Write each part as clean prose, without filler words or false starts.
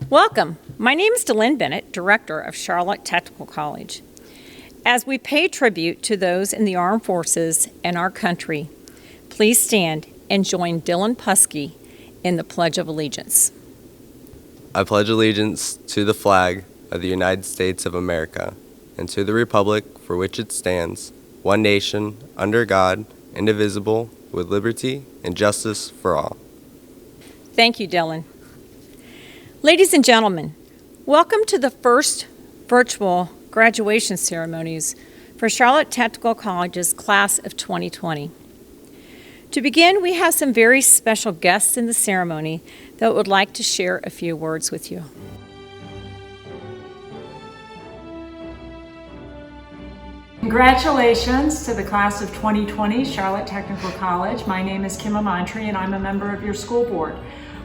Welcome. My name is DeLynn Bennett, Director of Charlotte Technical College. As we pay tribute to those in the armed forces and our country, please stand and join Dylan Pusky in the Pledge of Allegiance. I pledge allegiance to the flag of the United States of America and to the republic for which it stands, one nation, under God, indivisible, with liberty and justice for all. Thank you, Dylan. Ladies and gentlemen, welcome to the first virtual graduation ceremonies for Charlotte Technical College's class of 2020. To begin, we have some very special guests in the ceremony that would like to share a few words with you. Congratulations to the class of 2020 Charlotte Technical College. My name is Kim Amantri and I'm a member of your school board.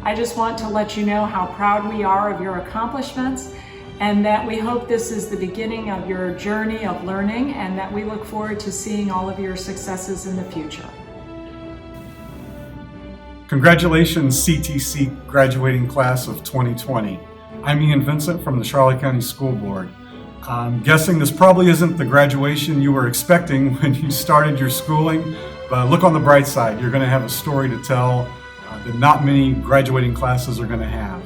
I just want to let you know how proud we are of your accomplishments and that we hope this is the beginning of your journey of learning and that we look forward to seeing all of your successes in the future. Congratulations, CTC graduating class of 2020. I'm Ian Vincent from the Charlotte County School Board. I'm guessing this probably isn't the graduation you were expecting when you started your schooling, but look on the bright side. You're going to have a story to tell that not many graduating classes are going to have.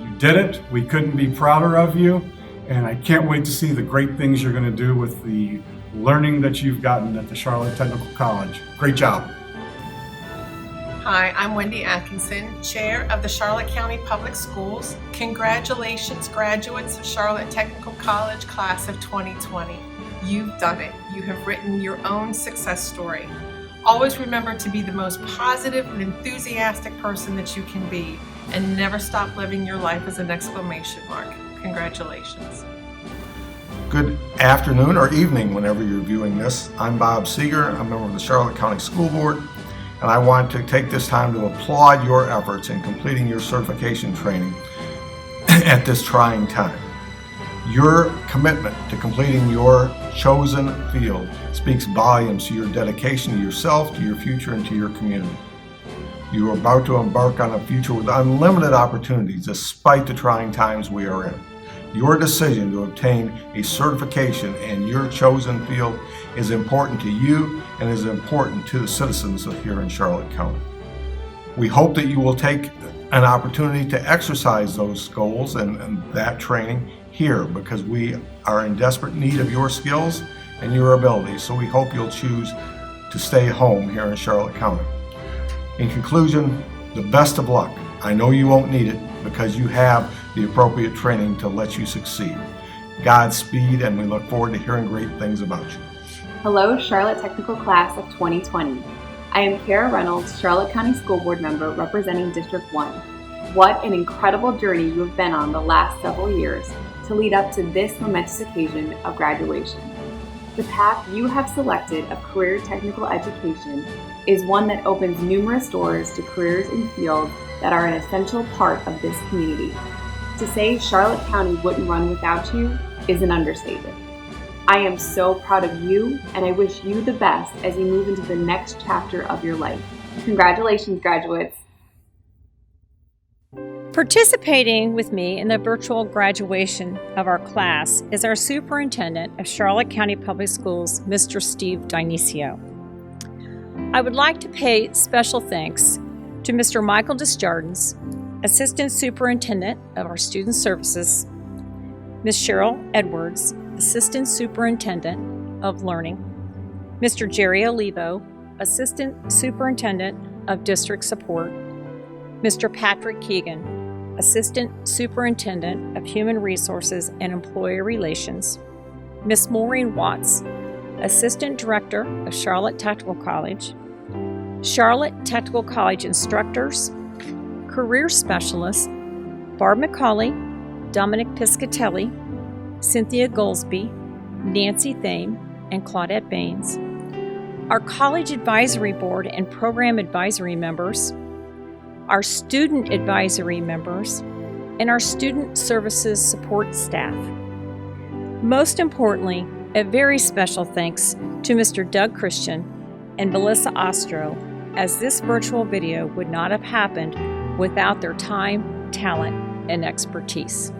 You did it. We couldn't be prouder of you, and I can't wait to see the great things you're going to do with the learning that you've gotten at the Charlotte Technical College. Great job. Hi, I'm Wendy Atkinson, Chair of the Charlotte County Public Schools. Congratulations, graduates of Charlotte Technical College Class of 2020. You've done it. You have written your own success story. Always remember to be the most positive and enthusiastic person that you can be, and never stop living your life as an exclamation mark. Congratulations. Good afternoon or evening whenever you're viewing this. I'm Bob Seeger. I'm a member of the Charlotte County School Board. And I want to take this time to applaud your efforts in completing your certification training at this trying time. Your commitment to completing your chosen field speaks volumes to your dedication to yourself, to your future, and to your community. You are about to embark on a future with unlimited opportunities despite the trying times we are in. Your decision to obtain a certification in your chosen field is important to you and is important to the citizens of here in Charlotte County. We hope that you will take an opportunity to exercise those goals and that training here because we are in desperate need of your skills and your abilities. So we hope you'll choose to stay home here in Charlotte County. In conclusion, the best of luck. I know you won't need it because you have the appropriate training to let you succeed. Godspeed, and we look forward to hearing great things about you. Hello, Charlotte Technical Class of 2020. I am Kara Reynolds, Charlotte County School Board member representing District 1. What an incredible journey you have been on the last several years to lead up to this momentous occasion of graduation. The path you have selected of career technical education is one that opens numerous doors to careers in fields that are an essential part of this community. To say Charlotte County wouldn't run without you is an understatement. I am so proud of you, and I wish you the best as you move into the next chapter of your life. Congratulations, graduates. Participating with me in the virtual graduation of our class is our Superintendent of Charlotte County Public Schools, Mr. Steve Dionisio. I would like to pay special thanks to Mr. Michael Desjardins, Assistant Superintendent of our Student Services, Ms. Cheryl Edwards, Assistant Superintendent of Learning, Mr. Jerry Olivo, Assistant Superintendent of District Support, Mr. Patrick Keegan, Assistant Superintendent of Human Resources and Employee Relations, Ms. Maureen Watts, Assistant Director of Charlotte Technical College, Charlotte Technical College instructors, career specialists, Barb McCauley, Dominic Piscatelli, Cynthia Goldsby, Nancy Thame, and Claudette Baines, our College Advisory Board and Program Advisory members, our Student Advisory members, and our Student Services Support staff. Most importantly, a very special thanks to Mr. Doug Christian and Melissa Ostro, as this virtual video would not have happened without their time, talent, and expertise.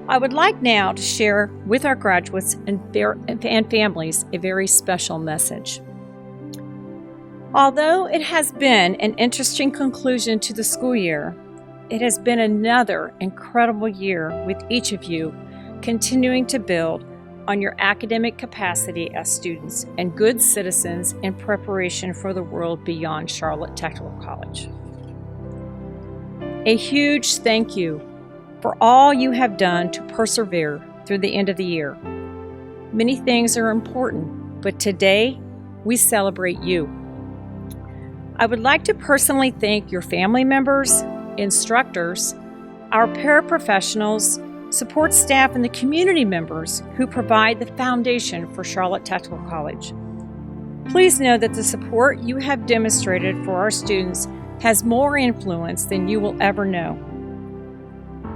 I would like now to share with our graduates and families a very special message. Although it has been an interesting conclusion to the school year, it has been another incredible year with each of you continuing to build on your academic capacity as students and good citizens in preparation for the world beyond Charlotte Technical College. A huge thank you for all you have done to persevere through the end of the year. Many things are important, but today we celebrate you. I would like to personally thank your family members, instructors, our paraprofessionals, support staff, and the community members who provide the foundation for Charlotte Technical College. Please know that the support you have demonstrated for our students has more influence than you will ever know.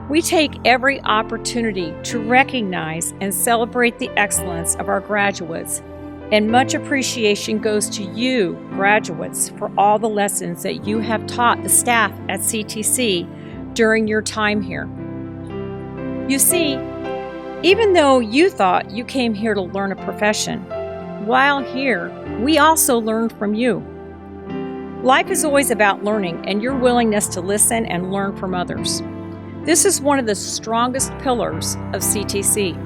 We take every opportunity to recognize and celebrate the excellence of our graduates, and much appreciation goes to you, graduates, for all the lessons that you have taught the staff at CTC during your time here. You see, even though you thought you came here to learn a profession, while here, we also learned from you. Life is always about learning and your willingness to listen and learn from others. This is one of the strongest pillars of CTC.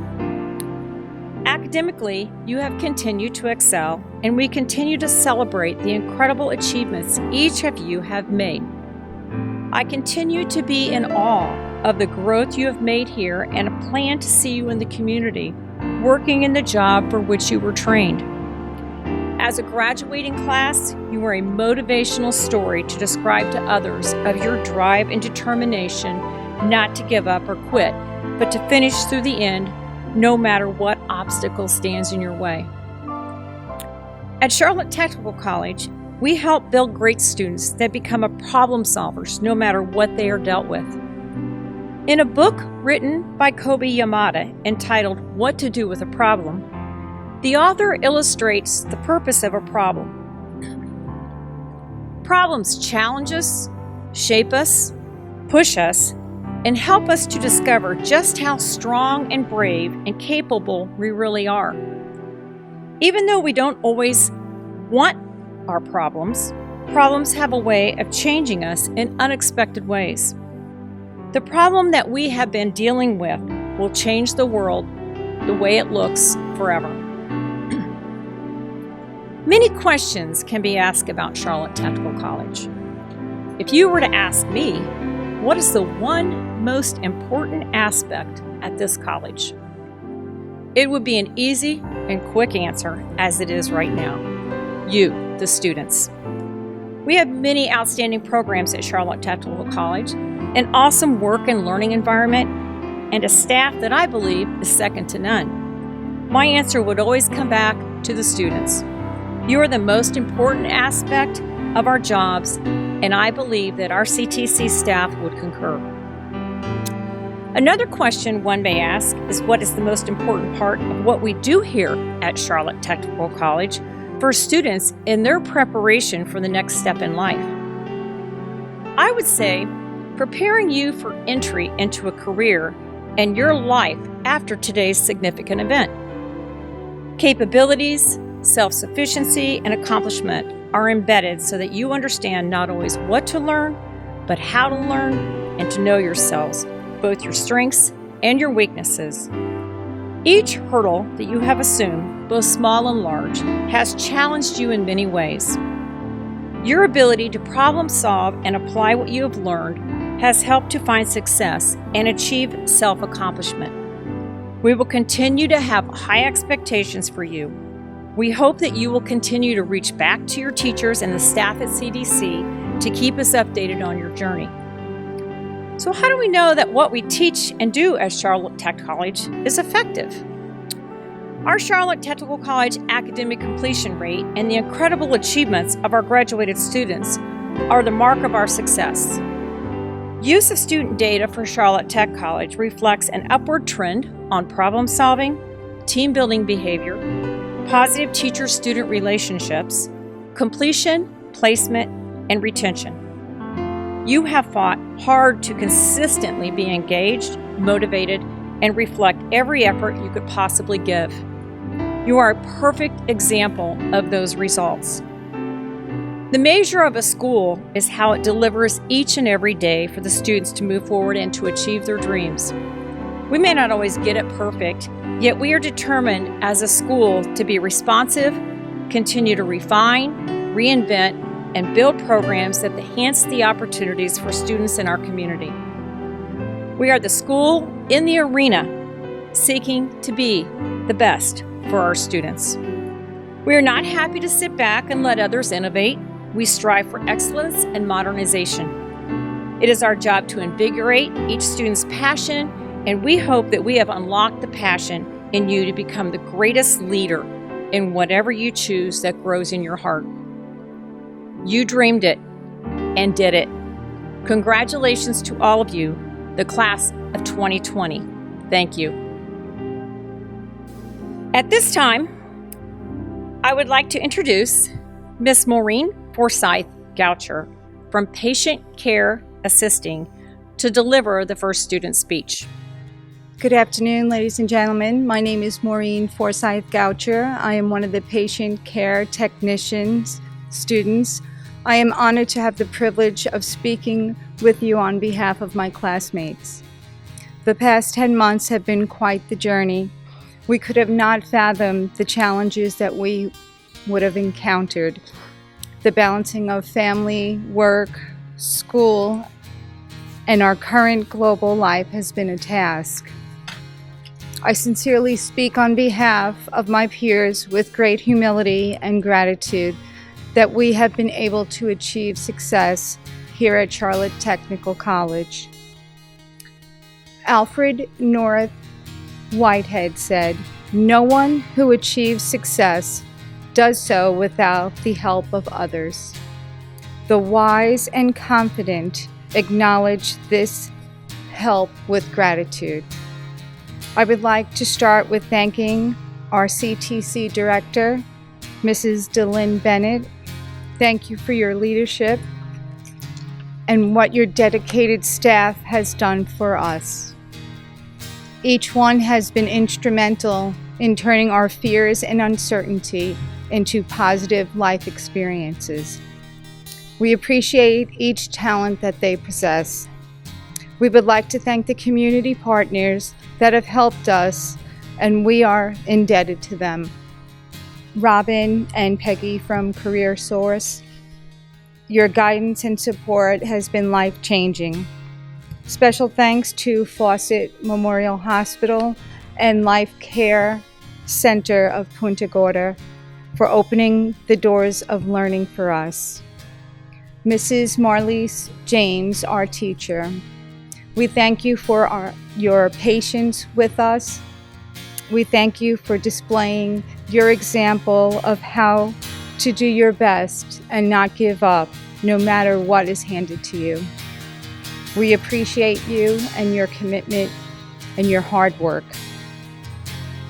Academically, you have continued to excel, and we continue to celebrate the incredible achievements each of you have made. I continue to be in awe of the growth you have made here and plan to see you in the community, working in the job for which you were trained. As a graduating class, you are a motivational story to describe to others of your drive and determination not to give up or quit, but to finish through the end, no matter what obstacle stands in your way. At Charlotte Technical College, we help build great students that become problem solvers no matter what they are dealt with. In a book written by Kobe Yamada entitled What to Do with a Problem, the author illustrates the purpose of a problem. Problems challenge us, shape us, push us, and help us to discover just how strong and brave and capable we really are. Even though we don't always want our problems, problems have a way of changing us in unexpected ways. The problem that we have been dealing with will change the world the way it looks forever. Many questions can be asked about Charlotte Technical College. If you were to ask me, what is the one most important aspect at this college? It would be an easy and quick answer, as it is right now. You, the students. We have many outstanding programs at Charlotte Technical College, an awesome work and learning environment, and a staff that I believe is second to none. My answer would always come back to the students. You are the most important aspect of our jobs, and I believe that our CTC staff would concur. Another question one may ask is, what is the most important part of what we do here at Charlotte Technical College for students in their preparation for the next step in life? I would say preparing you for entry into a career and your life after today's significant event. Capabilities, self-sufficiency, and accomplishment are embedded so that you understand not always what to learn, but how to learn and to know yourselves, both your strengths and your weaknesses. Each hurdle that you have assumed, both small and large, has challenged you in many ways. Your ability to problem solve and apply what you have learned has helped to find success and achieve self-accomplishment. We will continue to have high expectations for you. We hope that you will continue to reach back to your teachers and the staff at CDC to keep us updated on your journey. So how do we know that what we teach and do at Charlotte Tech College is effective? Our Charlotte Technical College academic completion rate and the incredible achievements of our graduated students are the mark of our success. Use of student data for Charlotte Tech College reflects an upward trend on problem solving, team building behavior, positive teacher-student relationships, completion, placement, and retention. You have fought hard to consistently be engaged, motivated, and reflect every effort you could possibly give. You are a perfect example of those results. The measure of a school is how it delivers each and every day for the students to move forward and to achieve their dreams. We may not always get it perfect, yet we are determined as a school to be responsive, continue to refine, reinvent, and build programs that enhance the opportunities for students in our community. We are the school in the arena, seeking to be the best for our students. We are not happy to sit back and let others innovate. We strive for excellence and modernization. It is our job to invigorate each student's passion, and we hope that we have unlocked the passion in you to become the greatest leader in whatever you choose that grows in your heart. You dreamed it and did it. Congratulations to all of you, the class of 2020. Thank you. At this time, I would like to introduce Miss Maureen Forsyth Goucher from Patient Care Assisting to deliver the first student speech. Good afternoon, ladies and gentlemen. My name is Maureen Forsyth Goucher. I am one of the patient care technicians students. I am honored to have the privilege of speaking with you on behalf of my classmates. The past 10 months have been quite the journey. We could have not fathomed the challenges that we would have encountered. The balancing of family, work, school, and our current global life has been a task. I sincerely speak on behalf of my peers with great humility and gratitude that we have been able to achieve success here at Charlotte Technical College. Alfred North Whitehead said, "No one who achieves success does so without the help of others. The wise and confident acknowledge this help with gratitude." I would like to start with thanking our CTC Director, Mrs. DeLynn Bennett. Thank you for your leadership and what your dedicated staff has done for us. Each one has been instrumental in turning our fears and uncertainty into positive life experiences. We appreciate each talent that they possess. We would like to thank the community partners that have helped us, and we are indebted to them. Robin and Peggy from Career Source, your guidance and support has been life-changing. Special thanks to Fawcett Memorial Hospital and Life Care Center of Punta Gorda for opening the doors of learning for us. Mrs. Marlise James, our teacher, we thank you for your patience with us. We thank you for displaying your example of how to do your best and not give up, no matter what is handed to you. We appreciate you and your commitment and your hard work.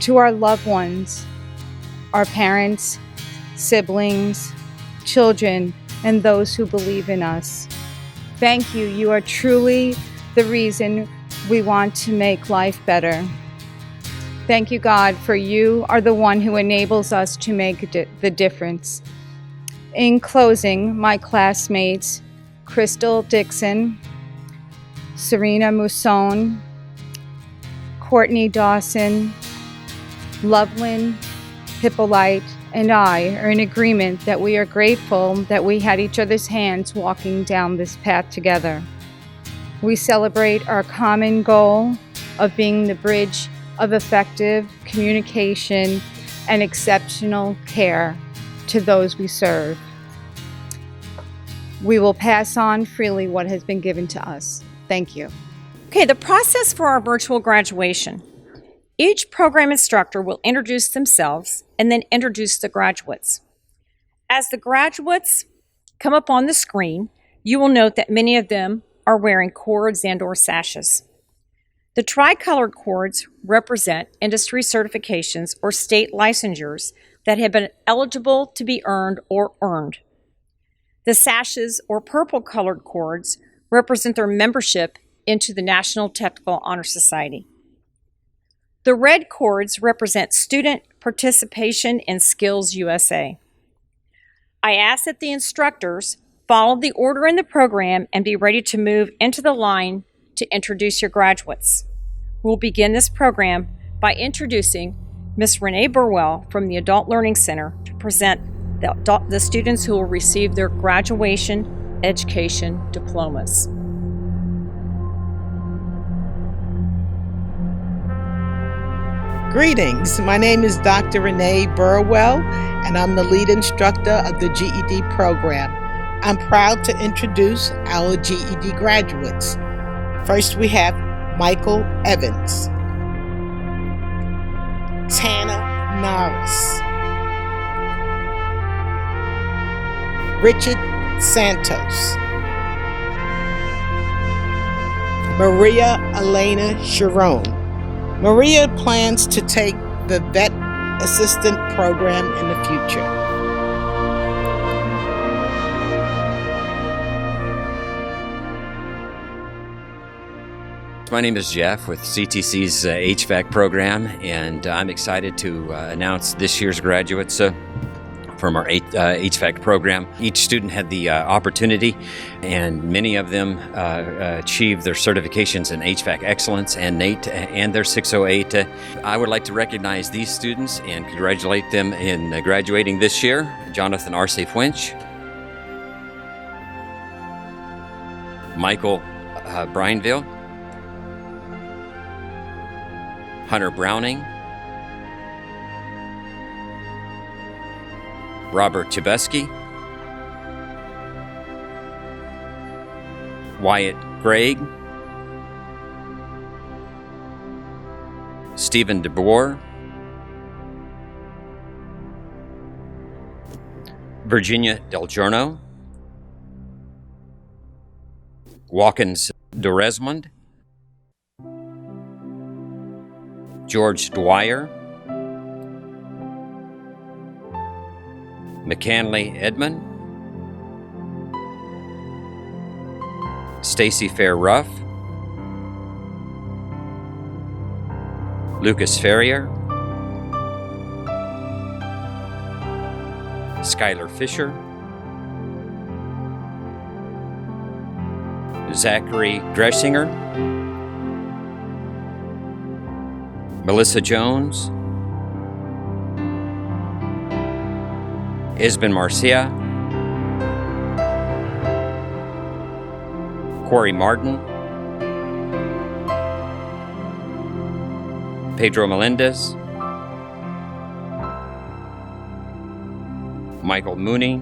To our loved ones, our parents, siblings, children, and those who believe in us, thank you. You are truly the reason we want to make life better. Thank you, God, for you are the one who enables us to make the difference. In closing, my classmates, Crystal Dixon, Serena Musson, Courtney Dawson, Loveland Hippolyte, and I are in agreement that we are grateful that we had each other's hands walking down this path together. We celebrate our common goal of being the bridge of effective communication and exceptional care to those we serve. We will pass on freely what has been given to us. Thank you. Okay, the process for our virtual graduation. Each program instructor will introduce themselves and then introduce the graduates. As the graduates come up on the screen, you will note that many of them are wearing cords and/or sashes. The tricolored cords represent industry certifications or state licensures that have been eligible to be earned or earned. The sashes or purple colored cords represent their membership into the National Technical Honor Society. The red cords represent Student Participation in Skills USA. I ask that the instructors follow the order in the program and be ready to move into the line to introduce your graduates. We'll begin this program by introducing Ms. Renee Burwell from the Adult Learning Center to present the students who will receive their graduation education diplomas. Greetings, my name is Dr. Renee Burwell, and I'm the lead instructor of the GED program. I'm proud to introduce our GED graduates. First, we have Michael Evans, Tana Norris, Richard Santos, Maria Elena Sharon. Maria plans to take the Vet Assistant program in the future. My name is Jeff with CTC's HVAC program, and I'm excited to announce this year's graduates from our HVAC program. Each student had the opportunity, and many of them achieved their certifications in HVAC Excellence and NATE and their 608. I would like to recognize these students and congratulate them in graduating this year. Jonathan Arce Fuench, Michael Brineville, Hunter Browning, Robert Chebesky, Wyatt Gregg, Stephen DeBoer, Virginia Del Giorno, Watkins Doresmond, George Dwyer, McCanley Edmond, Stacy Fair Ruff, Lucas Ferrier, Skylar Fisher, Zachary Dressinger, Melissa Jones, Isbin Marcia, Corey Martin, Pedro Melendez, Michael Mooney,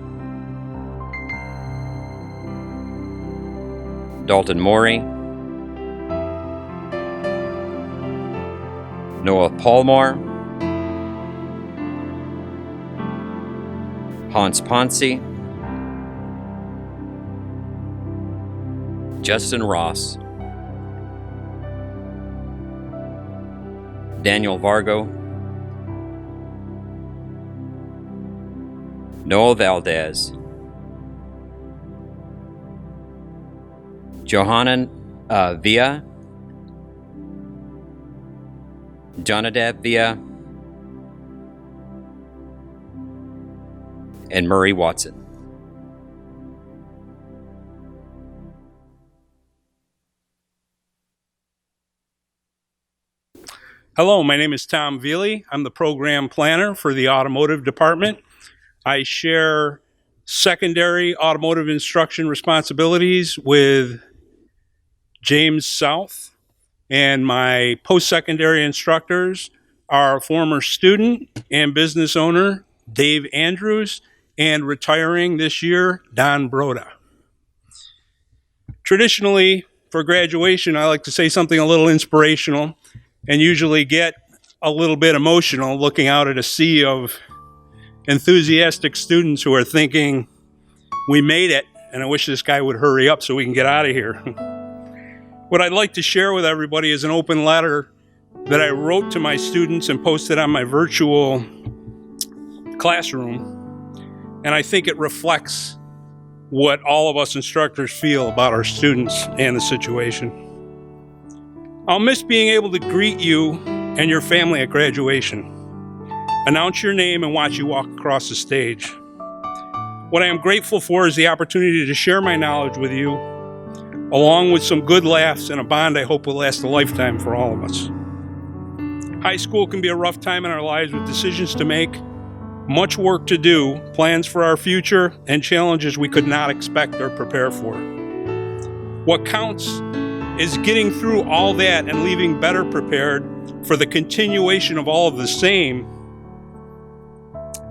Dalton Morey, Noah Palmar, Hans Ponce, Justin Ross, Daniel Vargo, Noel Valdez, Johanan Villa, Jonadab Villa, and Murray Watson. Hello, my name is Tom Veely. I'm the program planner for the automotive department. I share secondary automotive instruction responsibilities with James South, and my post-secondary instructors are former student and business owner Dave Andrews and retiring this year, Don Broda. Traditionally, for graduation, I like to say something a little inspirational and usually get a little bit emotional looking out at a sea of enthusiastic students who are thinking, we made it, and I wish this guy would hurry up so we can get out of here. What I'd like to share with everybody is an open letter that I wrote to my students and posted on my virtual classroom, and I think it reflects what all of us instructors feel about our students and the situation. I'll miss being able to greet you and your family at graduation, announce your name, and watch you walk across the stage. What I am grateful for is the opportunity to share my knowledge with you, along with some good laughs and a bond I hope will last a lifetime for all of us. High school can be a rough time in our lives with decisions to make, much work to do, plans for our future, and challenges we could not expect or prepare for. What counts is getting through all that and leaving better prepared for the continuation of all of the same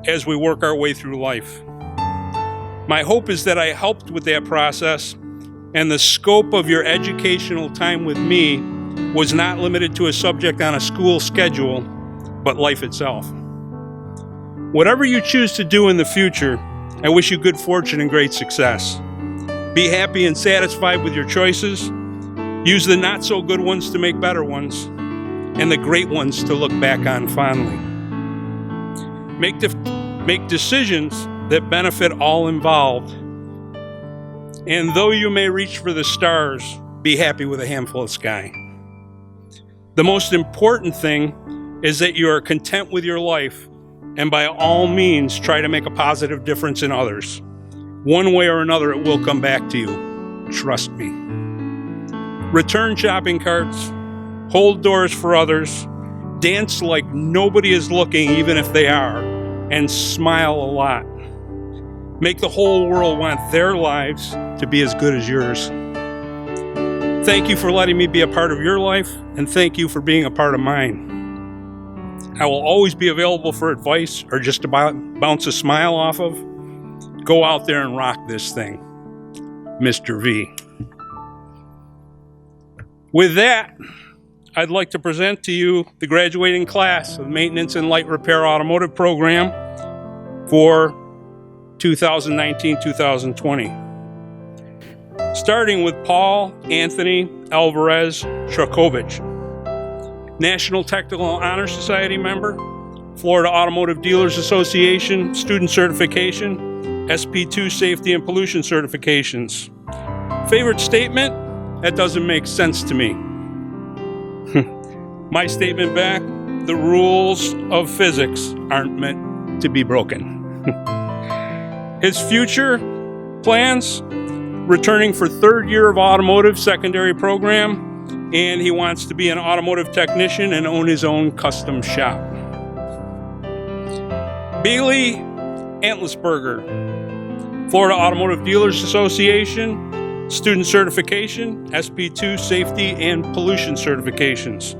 as we work our way through life. My hope is that I helped with that process, and the scope of your educational time with me was not limited to a subject on a school schedule, but life itself. Whatever you choose to do in the future, I wish you good fortune and great success. Be happy and satisfied with your choices. Use the not so good ones to make better ones, and the great ones to look back on fondly. Make decisions that benefit all involved. And though you may reach for the stars, be happy with a handful of sky. The most important thing is that you are content with your life, and by all means try to make a positive difference in others. One way or another, it will come back to you. Trust me. Return shopping carts, hold doors for others, dance like nobody is looking, even if they are, and smile a lot. Make the whole world want their lives to be as good as yours. Thank you for letting me be a part of your life, and thank you for being a part of mine. I will always be available for advice or just to bounce a smile off of. Go out there and rock this thing. Mr. V. With that, I'd like to present to you the graduating class of Maintenance and Light Repair Automotive Program for 2019-2020. Starting with Paul Anthony Alvarez Trakovich, National Technical Honor Society member, Florida Automotive Dealers Association Student Certification, SP2 Safety and Pollution Certifications. Favorite statement? That doesn't make sense to me. My statement back, the rules of physics aren't meant to be broken. His future plans, returning for third year of automotive secondary program, and he wants to be an automotive technician and own his own custom shop. Bailey Antlisberger, Florida Automotive Dealers Association, Student Certification, SP2 Safety and Pollution Certifications.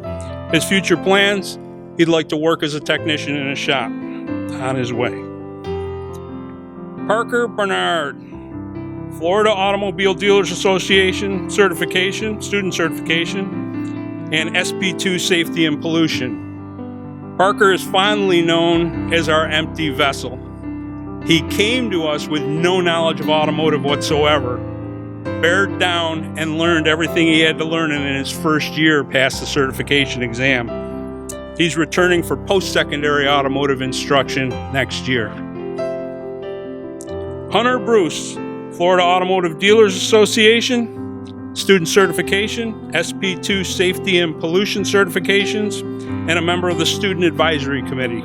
His future plans, he'd like to work as a technician in a shop. On his way. Parker Bernard, Florida Automobile Dealers Association Certification, Student Certification, and SP2 Safety and Pollution. Parker is fondly known as our empty vessel. He came to us with no knowledge of automotive whatsoever, bared down and learned everything he had to learn, and in his first year passed the certification exam. He's returning for post-secondary automotive instruction next year. Hunter Bruce, Florida Automotive Dealers Association, Student Certification, SP2 Safety and Pollution Certifications, and a member of the Student Advisory Committee.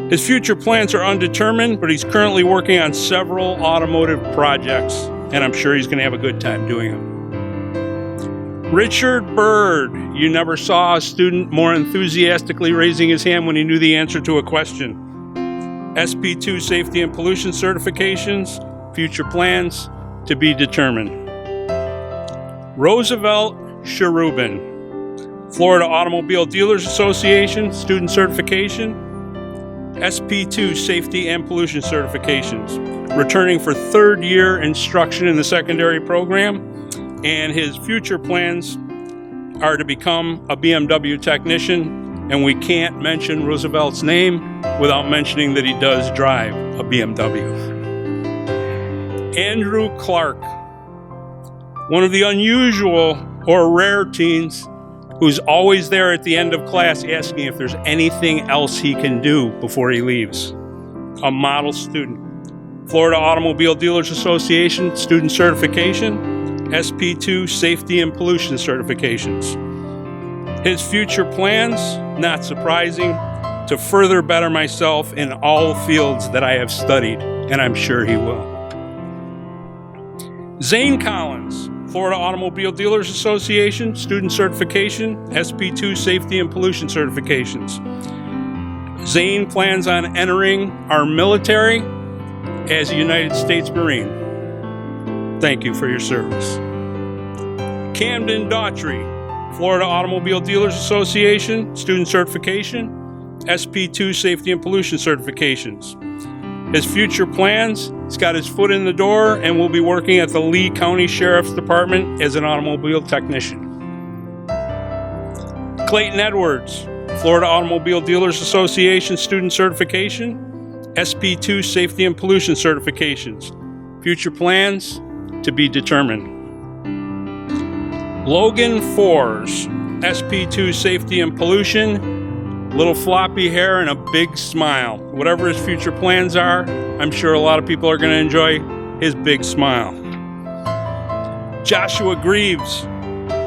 His future plans are undetermined, but he's currently working on several automotive projects, and I'm sure he's going to have a good time doing them. Richard Bird, you never saw a student more enthusiastically raising his hand when he knew the answer to a question. SP2 Safety and Pollution Certifications, future plans to be determined. Roosevelt Cherubin, Florida Automobile Dealers Association, Student Certification, SP2 Safety and Pollution Certifications, returning for third year instruction in the secondary program, and his future plans are to become a BMW technician, and we can't mention Roosevelt's name without mentioning that he does drive a BMW. Andrew Clark, one of the unusual or rare teens who's always there at the end of class asking if there's anything else he can do before he leaves. A model student. Florida Automobile Dealers Association Student Certification, SP2 Safety and Pollution Certifications. His future plans, not surprising, to further better myself in all fields that I have studied, and I'm sure he will. Zane Collins, Florida Automobile Dealers Association Student Certification, SP2 Safety and Pollution Certifications. Zane plans on entering our military as a United States Marine. Thank you for your service. Camden Daughtry, Florida Automobile Dealers Association Student Certification, SP2 Safety and Pollution Certifications. His future plans, he's got his foot in the door and will be working at the Lee County Sheriff's Department as an automobile technician. Clayton Edwards, Florida Automobile Dealers Association Student Certification, SP2 Safety and Pollution Certifications. Future plans to be determined. Logan Fours, SP2 Safety and Pollution, little floppy hair and a big smile. Whatever his future plans are, I'm sure a lot of people are going to enjoy his big smile. Joshua Greaves,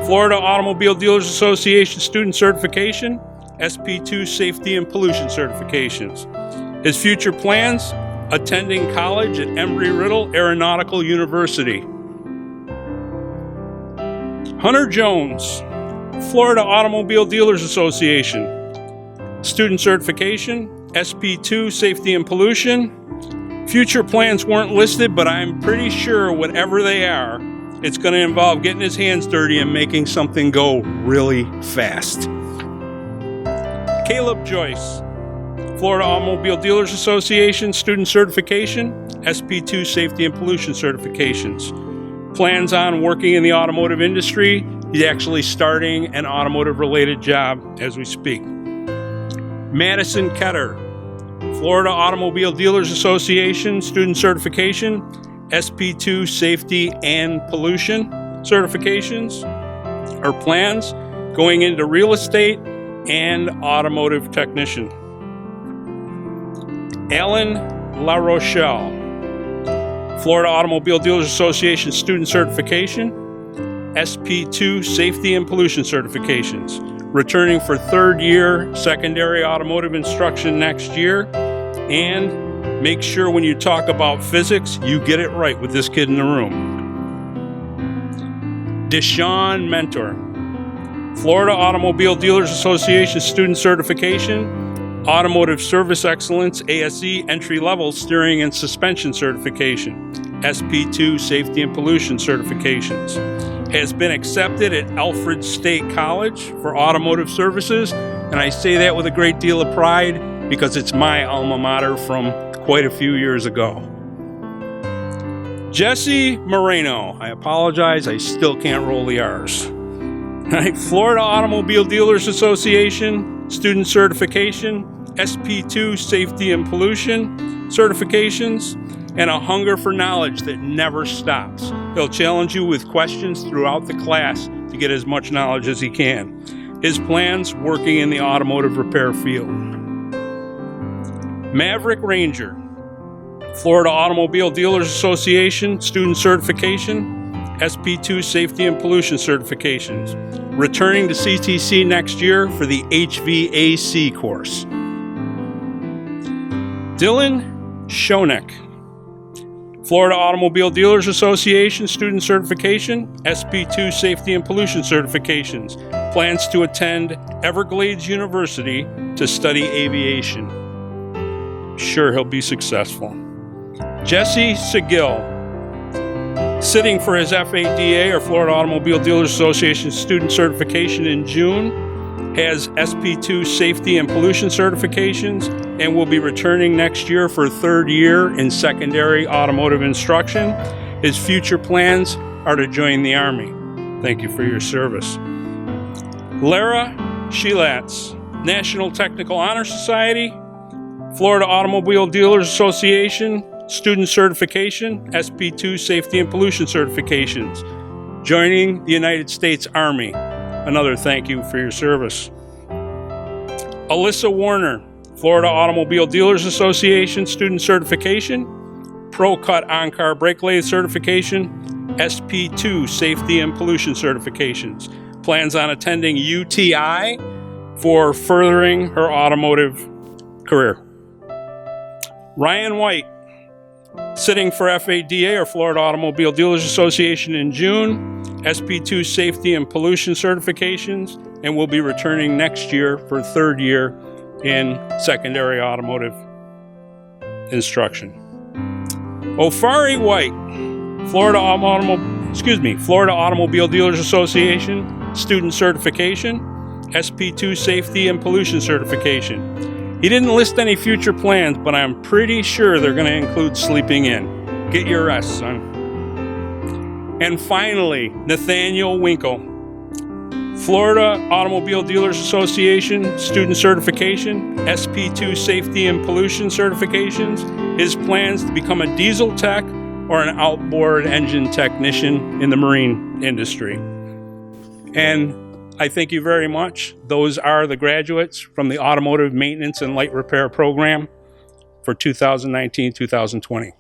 Florida Automobile Dealers Association Student Certification, SP2 Safety and Pollution Certifications. His future plans, attending college at Embry-Riddle Aeronautical University. Hunter Jones, Florida Automobile Dealers Association, Student Certification, SP2 Safety and Pollution. Future plans weren't listed, but I'm pretty sure whatever they are, it's going to involve getting his hands dirty and making something go really fast. Caleb Joyce, Florida Automobile Dealers Association Student Certification, SP2 Safety and Pollution Certifications. Plans on working in the automotive industry. He's actually starting an automotive-related job as we speak. Madison Ketter, Florida Automobile Dealers Association Student Certification, SP2 Safety and Pollution Certifications, or plans going into real estate and automotive technician. Alan LaRochelle, Florida Automobile Dealers Association Student Certification, SP2 Safety and Pollution Certifications, returning for third year secondary automotive instruction next year. And make sure when you talk about physics, you get it right with this kid in the room. Deshaun Mentor, Florida Automobile Dealers Association Student Certification, Automotive Service Excellence, ASE Entry-Level Steering and Suspension Certification, SP2 Safety and Pollution Certifications. Has been accepted at Alfred State College for automotive services, and I say that with a great deal of pride because it's my alma mater from quite a few years ago. Jesse Moreno, I apologize, I still can't roll the R's. Florida Automobile Dealers Association Student Certification, SP2 Safety and Pollution Certifications, and a hunger for knowledge that never stops. He'll challenge you with questions throughout the class to get as much knowledge as he can. His plans, working in the automotive repair field. Maverick Ranger, Florida Automobile Dealers Association Student Certification, SP2 Safety and Pollution Certifications, returning to CTC next year for the HVAC course. Dylan Schoeneck, Florida Automobile Dealers Association Student Certification, SP2 Safety and Pollution Certifications, plans to attend Everglades University to study aviation. Sure, he'll be successful. Jesse Segill, sitting for his FADA or Florida Automobile Dealers Association Student Certification in June, has SP2 Safety and Pollution Certifications, and will be returning next year for third year in secondary automotive instruction. His future plans are to join the Army. Thank you for your service. Lara Shelatz, National Technical Honor Society, Florida Automobile Dealers Association Student Certification, SP2 Safety and Pollution Certifications, joining the United States Army. Another thank you for your service. Alyssa Warner, Florida Automobile Dealers Association Student Certification, Pro Cut On-Car Brake Lathe certification, SP2 Safety and Pollution certifications. Plans on attending UTI for furthering her automotive career. Ryan White, sitting for FADA, or Florida Automobile Dealers Association, in June, SP2 Safety and Pollution certifications, and will be returning next year for third year in secondary automotive instruction. Ofari White, Florida Automobile Dealers Association, student certification, SP2 Safety and Pollution certification. He didn't list any future plans, but I'm pretty sure they're going to include sleeping in. Get your rest, son. And finally, Nathaniel Winkle, Florida Automobile Dealers Association student certification, SP2 Safety and Pollution certifications. His plans to become a diesel tech or an outboard engine technician in the marine industry. And I thank you very much. Those are the graduates from the Automotive Maintenance and Light Repair Program for 2019-2020.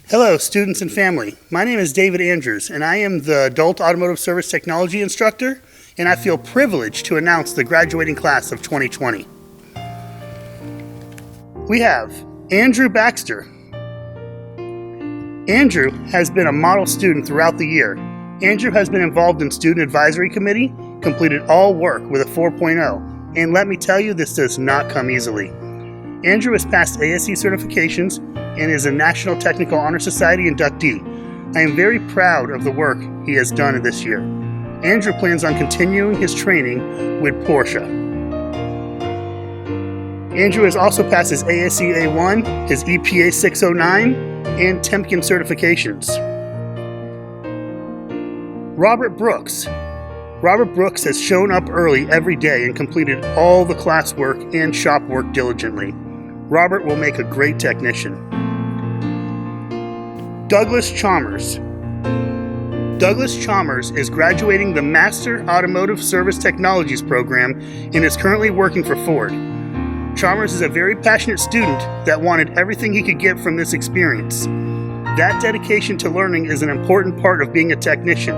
Hello, students and family. My name is David Andrews, and I am the Adult Automotive Service Technology Instructor, and I feel privileged to announce the graduating class of 2020. We have Andrew Baxter. Andrew has been a model student throughout the year. Andrew has been involved in Student Advisory Committee, completed all work with a 4.0, and let me tell you, this does not come easily. Andrew has passed ASE certifications and is a National Technical Honor Society inductee. I am very proud of the work he has done this year. Andrew plans on continuing his training with Porsche. Andrew has also passed his ASE A1, his EPA 609, and Temkin certifications. Robert Brooks. Robert Brooks has shown up early every day and completed all the classwork and shop work diligently. Robert will make a great technician. Douglas Chalmers. Douglas Chalmers is graduating the Master Automotive Service Technologies program and is currently working for Ford. Chalmers is a very passionate student that wanted everything he could get from this experience. That dedication to learning is an important part of being a technician.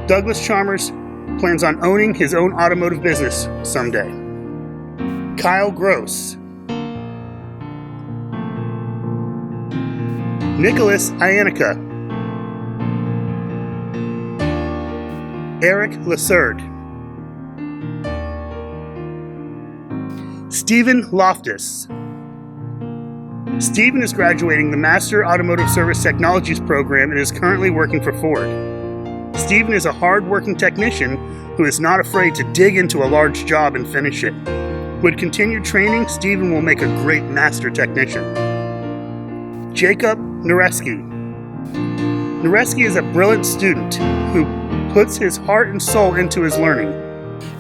Douglas Chalmers plans on owning his own automotive business someday. Kyle Gross. Nicholas Ianica. Eric Lassard. Stephen Loftus. Stephen is graduating the Master Automotive Service Technologies program and is currently working for Ford. Stephen is a hard-working technician who is not afraid to dig into a large job and finish it. With continued training, Stephen will make a great master technician. Jacob Nareski. Nareski is a brilliant student who puts his heart and soul into his learning.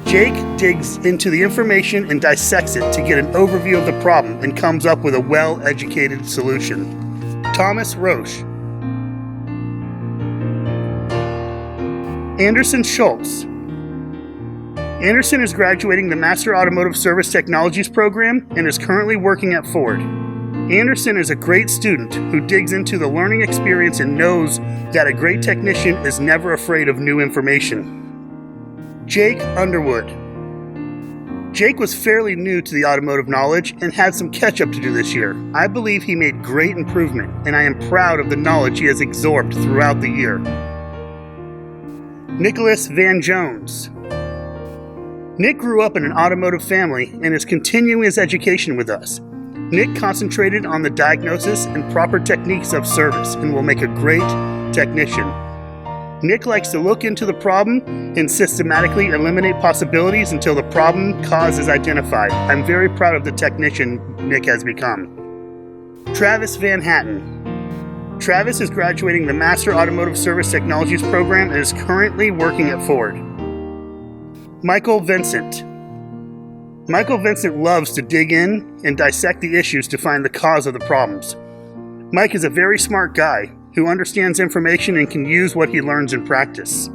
Jake digs into the information and dissects it to get an overview of the problem and comes up with a well-educated solution. Thomas Roche. Anderson Schultz. Anderson is graduating the Master Automotive Service Technologies program and is currently working at Ford. Anderson is a great student who digs into the learning experience and knows that a great technician is never afraid of new information. Jake Underwood. Jake was fairly new to the automotive knowledge and had some catch-up to do this year. I believe he made great improvement, and I am proud of the knowledge he has absorbed throughout the year. Nicholas Van Jones. Nick grew up in an automotive family and is continuing his education with us. Nick concentrated on the diagnosis and proper techniques of service and will make a great technician. Nick likes to look into the problem and systematically eliminate possibilities until the problem cause is identified. I'm very proud of the technician Nick has become. Travis Van Hatten. Travis is graduating the Master Automotive Service Technologies program and is currently working at Ford. Michael Vincent. Michael Vincent loves to dig in and dissect the issues to find the cause of the problems. Mike is a very smart guy who understands information and can use what he learns in practice.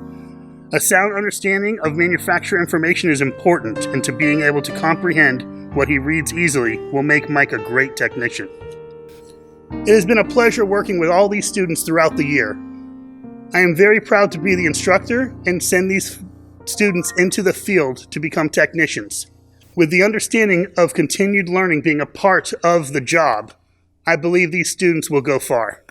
A sound understanding of manufacturer information is important, and to being able to comprehend what he reads easily will make Mike a great technician. It has been a pleasure working with all these students throughout the year. I am very proud to be the instructor and send these students into the field to become technicians. With the understanding of continued learning being a part of the job, I believe these students will go far.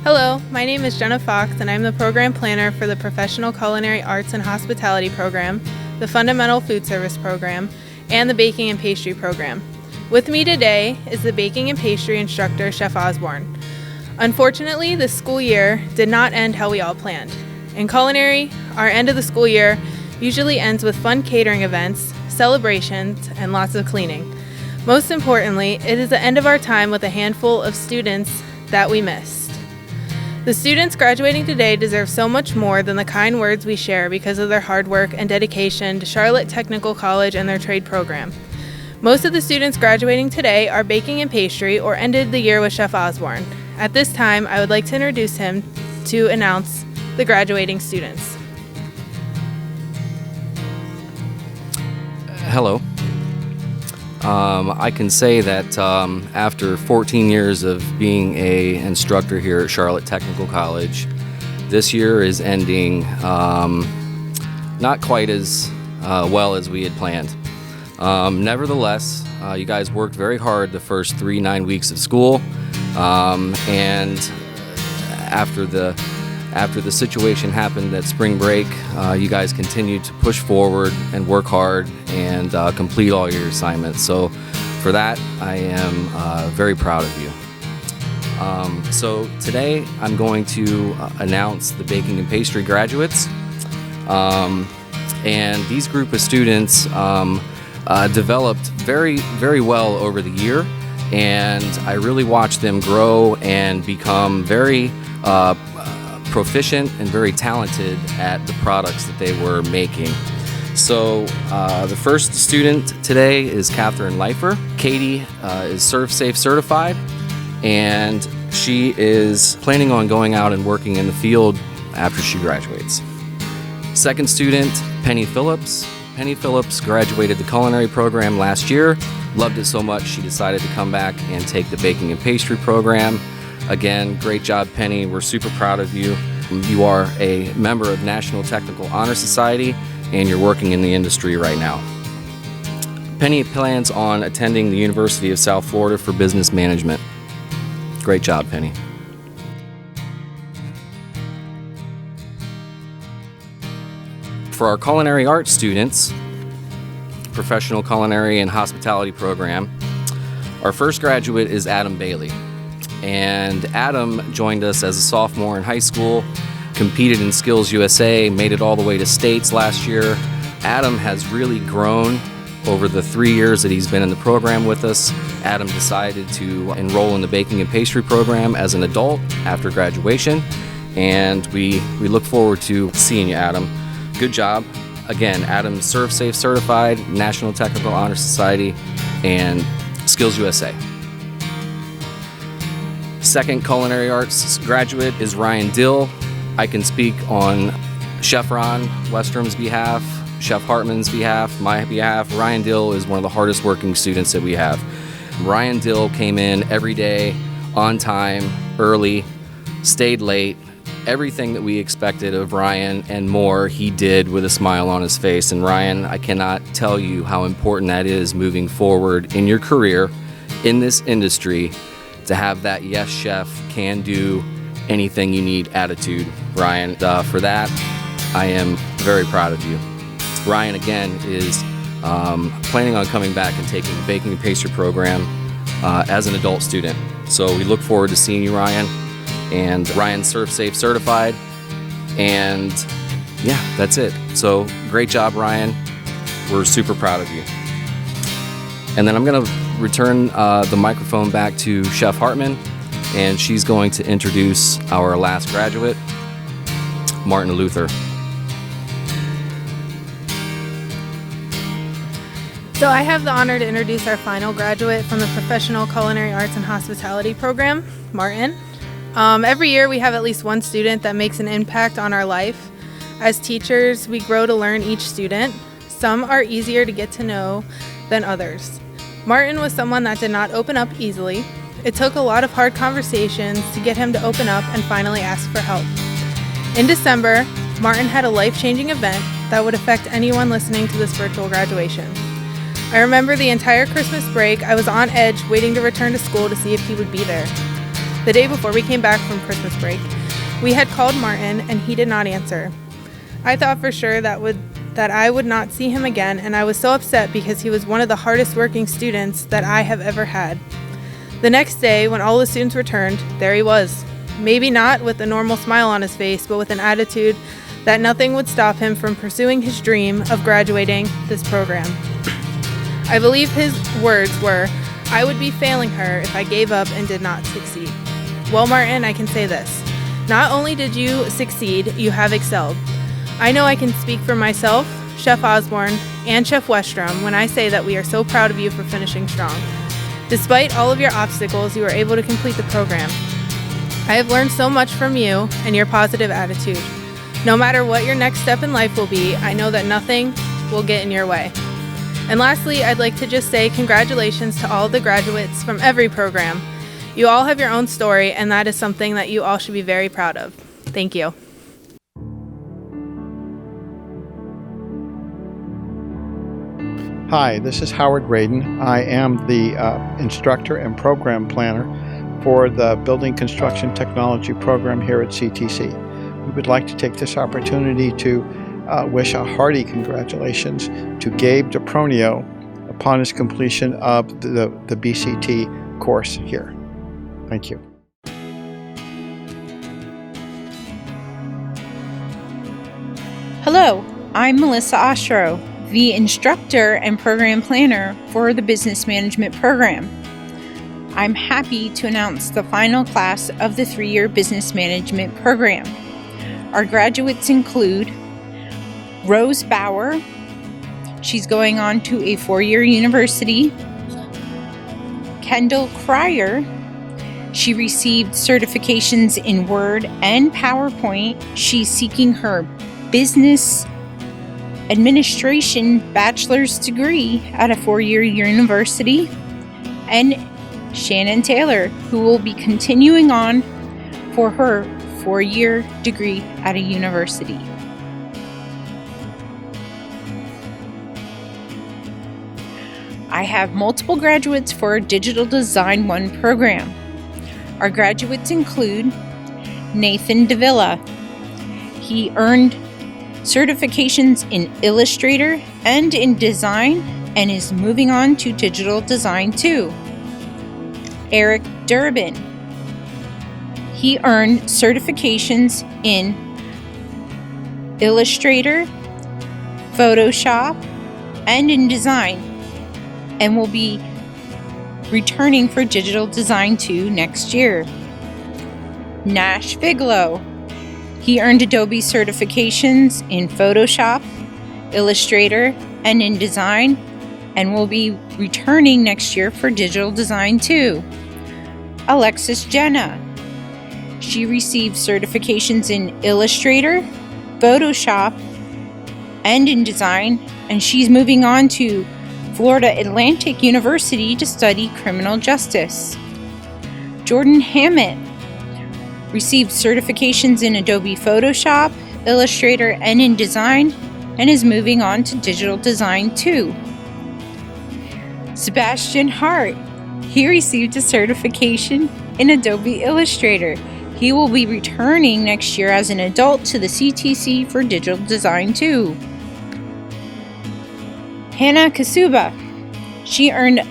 Hello, my name is Jenna Fox, and I'm the program planner for the Professional Culinary Arts and Hospitality program, the Fundamental Food Service program, and the Baking and Pastry program. With me today is the Baking and Pastry instructor, Chef Osborne. Unfortunately, this school year did not end how we all planned. In culinary, our end of the school year usually ends with fun catering events, celebrations, and lots of cleaning. Most importantly, it is the end of our time with a handful of students that we missed. The students graduating today deserve so much more than the kind words we share because of their hard work and dedication to Charlotte Technical College and their trade program. Most of the students graduating today are baking and pastry or ended the year with Chef Osborne. At this time, I would like to introduce him to announce the graduating students. Hello. I can say that after 14 years of being an instructor here at Charlotte Technical College, this year is ending not quite as well as we had planned. Nevertheless, you guys worked very hard the first 9 weeks of school, and after the situation happened at spring break, you guys continued to push forward and work hard and complete all your assignments. So for that, I am very proud of you. So today I'm going to announce the baking and pastry graduates. And these group of students developed very, very well over the year, and I really watched them grow and become very proficient and very talented at the products that they were making. So the first student today is Catherine Leifer. Katie is ServSafe certified, and she is planning on going out and working in the field after she graduates. Second student, Penny Phillips. Penny Phillips graduated the culinary program last year, loved it so much she decided to come back and take the baking and pastry program. Again, great job, Penny. We're super proud of you. You are a member of National Technical Honor Society, and you're working in the industry right now. Penny plans on attending the University of South Florida for business management. Great job, Penny. For our culinary arts students, Professional Culinary and Hospitality program, our first graduate is Adam Bailey. And Adam joined us as a sophomore in high school, competed in Skills USA, made it all the way to states last year. Adam has really grown over the 3 years that he's been in the program with us. Adam decided to enroll in the baking and pastry program as an adult after graduation, and we look forward to seeing you, Adam. Good job. Again, Adam's ServSafe certified, National Technical Honor Society, and Skills USA. Second culinary arts graduate is Ryan Dill. I can speak on Chef Ron Westrom's behalf, Chef Hartman's behalf, my behalf. Ryan Dill is one of the hardest working students that we have. Ryan Dill came in every day, on time, early, stayed late. Everything that we expected of Ryan and more, he did with a smile on his face. And Ryan, I cannot tell you how important that is moving forward in your career, in this industry, to have that yes chef, can do anything you need attitude. Ryan, for that, I am very proud of you. Ryan, again, is planning on coming back and taking the baking and pastry program as an adult student. So we look forward to seeing you, Ryan. And Ryan's ServSafe certified. And yeah, that's it. So great job, Ryan. We're super proud of you. And then I'm going to return the microphone back to Chef Hartman, and she's going to introduce our last graduate, Martin Luther. So I have the honor to introduce our final graduate from the Professional Culinary Arts and Hospitality program, Martin. Every year we have at least one student that makes an impact on our life. As teachers, we grow to learn each student. Some are easier to get to know than others. Martin was someone that did not open up easily. It took a lot of hard conversations to get him to open up and finally ask for help. In December, Martin had a life-changing event that would affect anyone listening to this virtual graduation. I remember the entire Christmas break, I was on edge waiting to return to school to see if he would be there. The day before we came back from Christmas break, we had called Martin and he did not answer. I thought for sure that I would not see him again, and I was so upset because he was one of the hardest working students that I have ever had. The next day, when all the students returned, there he was. Maybe not with a normal smile on his face, but with an attitude that nothing would stop him from pursuing his dream of graduating this program. I believe his words were, "I would be failing her if I gave up and did not succeed." Well, Martin, I can say this. Not only did you succeed, you have excelled. I know I can speak for myself, Chef Osborne, and Chef Westrom when I say that we are so proud of you for finishing strong. Despite all of your obstacles, you were able to complete the program. I have learned so much from you and your positive attitude. No matter what your next step in life will be, I know that nothing will get in your way. And lastly, I'd like to just say congratulations to all the graduates from every program. You all have your own story, and that is something that you all should be very proud of. Thank you. Hi, this is Howard Radin. I am the instructor and program planner for the Building Construction Technology program here at CTC. We would like to take this opportunity to wish a hearty congratulations to Gabe DePronio upon his completion of the BCT course here. Thank you. Hello, I'm Melissa Ostro, the instructor and program planner for the Business Management program. I'm happy to announce the final class of the 3-year Business Management program. Our graduates include Rose Bauer. She's going on to a 4-year university. Kendall Cryer. She received certifications in Word and PowerPoint. She's seeking her Business Administration bachelor's degree at a 4-year university. And Shannon Taylor, who will be continuing on for her 4-year degree at a university. I have multiple graduates for our Digital Design 1 program. Our graduates include Nathan Davila. He earned certifications in Illustrator and in Design and is moving on to Digital Design 2. Eric Durbin. He earned certifications in Illustrator, Photoshop, and in Design, and will be returning for Digital Design 2 next year. Nash Figlow. He earned Adobe certifications in Photoshop, Illustrator, and in Design, and will be returning next year for Digital Design 2. Alexis Jenna. She received certifications in Illustrator, Photoshop, and in Design, and she's moving on to Florida Atlantic University to study criminal justice. Jordan Hammett received certifications in Adobe Photoshop, Illustrator, and in Design, and is moving on to Digital Design 2. Sebastian Hart. He received a certification in Adobe Illustrator. He will be returning next year as an adult to the CTC for Digital Design 2. Hannah Kasuba. She earned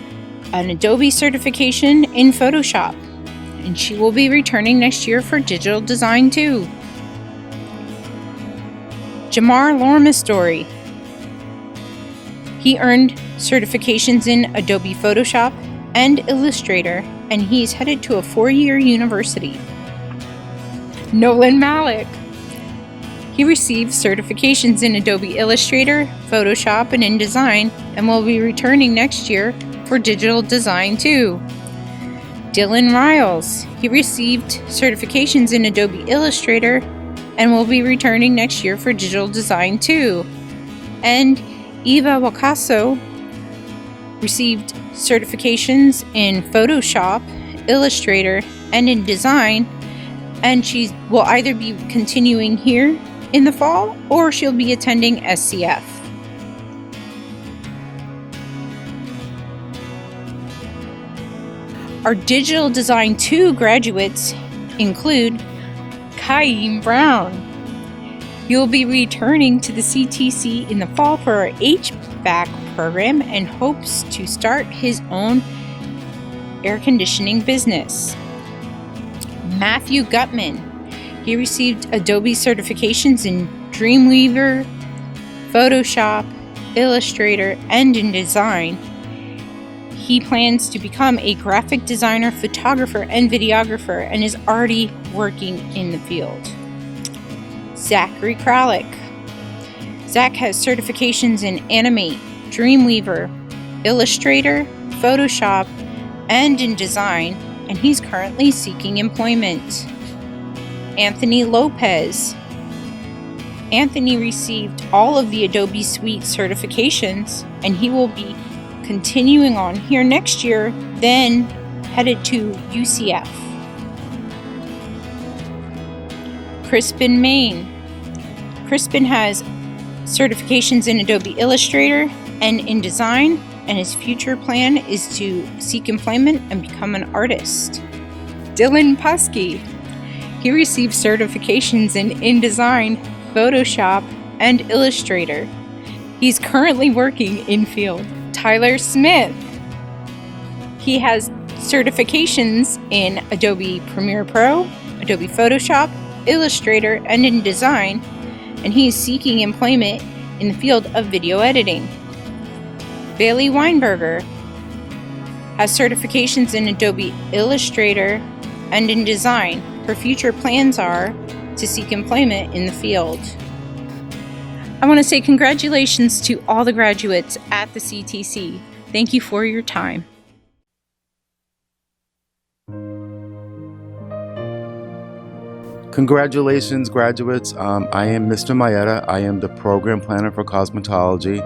an Adobe certification in Photoshop, and she will be returning next year for Digital Design 2. Jamar Lormastory. He earned certifications in Adobe Photoshop and Illustrator, and he's headed to a 4-year university. Nolan Malik. He received certifications in Adobe Illustrator, Photoshop, and in Design, and will be returning next year for Digital Design 2. Dylan Riles. He received certifications in Adobe Illustrator and will be returning next year for Digital Design 2. And Eva Wakaso received certifications in Photoshop, Illustrator, and in Design, and she will either be continuing here in the fall or she'll be attending SCF. Our Digital Design 2 graduates include Kaim Brown. He will be returning to the CTC in the fall for our HVAC program and hopes to start his own air conditioning business. Matthew Gutman. He received Adobe certifications in Dreamweaver, Photoshop, Illustrator, and in Design. He plans to become a graphic designer, photographer, and videographer and is already working in the field. Zachary Kralik. Zach has certifications in Animate, Dreamweaver, Illustrator, Photoshop, and in Design, and he's currently seeking employment. Anthony Lopez. Anthony received all of the Adobe Suite certifications, and he will be continuing on here next year, then headed to UCF. Crispin Main. Crispin has certifications in Adobe Illustrator and in Design, and his future plan is to seek employment and become an artist. Dylan Pusky. He received certifications in InDesign, Photoshop, and Illustrator. He's currently working in field. Tyler Smith. He has certifications in Adobe Premiere Pro, Adobe Photoshop, Illustrator, and in Design, and he is seeking employment in the field of video editing. Bailey Weinberger has certifications in Adobe Illustrator and in Design. Her future plans are to seek employment in the field. I want to say congratulations to all the graduates at the CTC. Thank you for your time. Congratulations, graduates. I am Mr. Maeda. I am the program planner for cosmetology,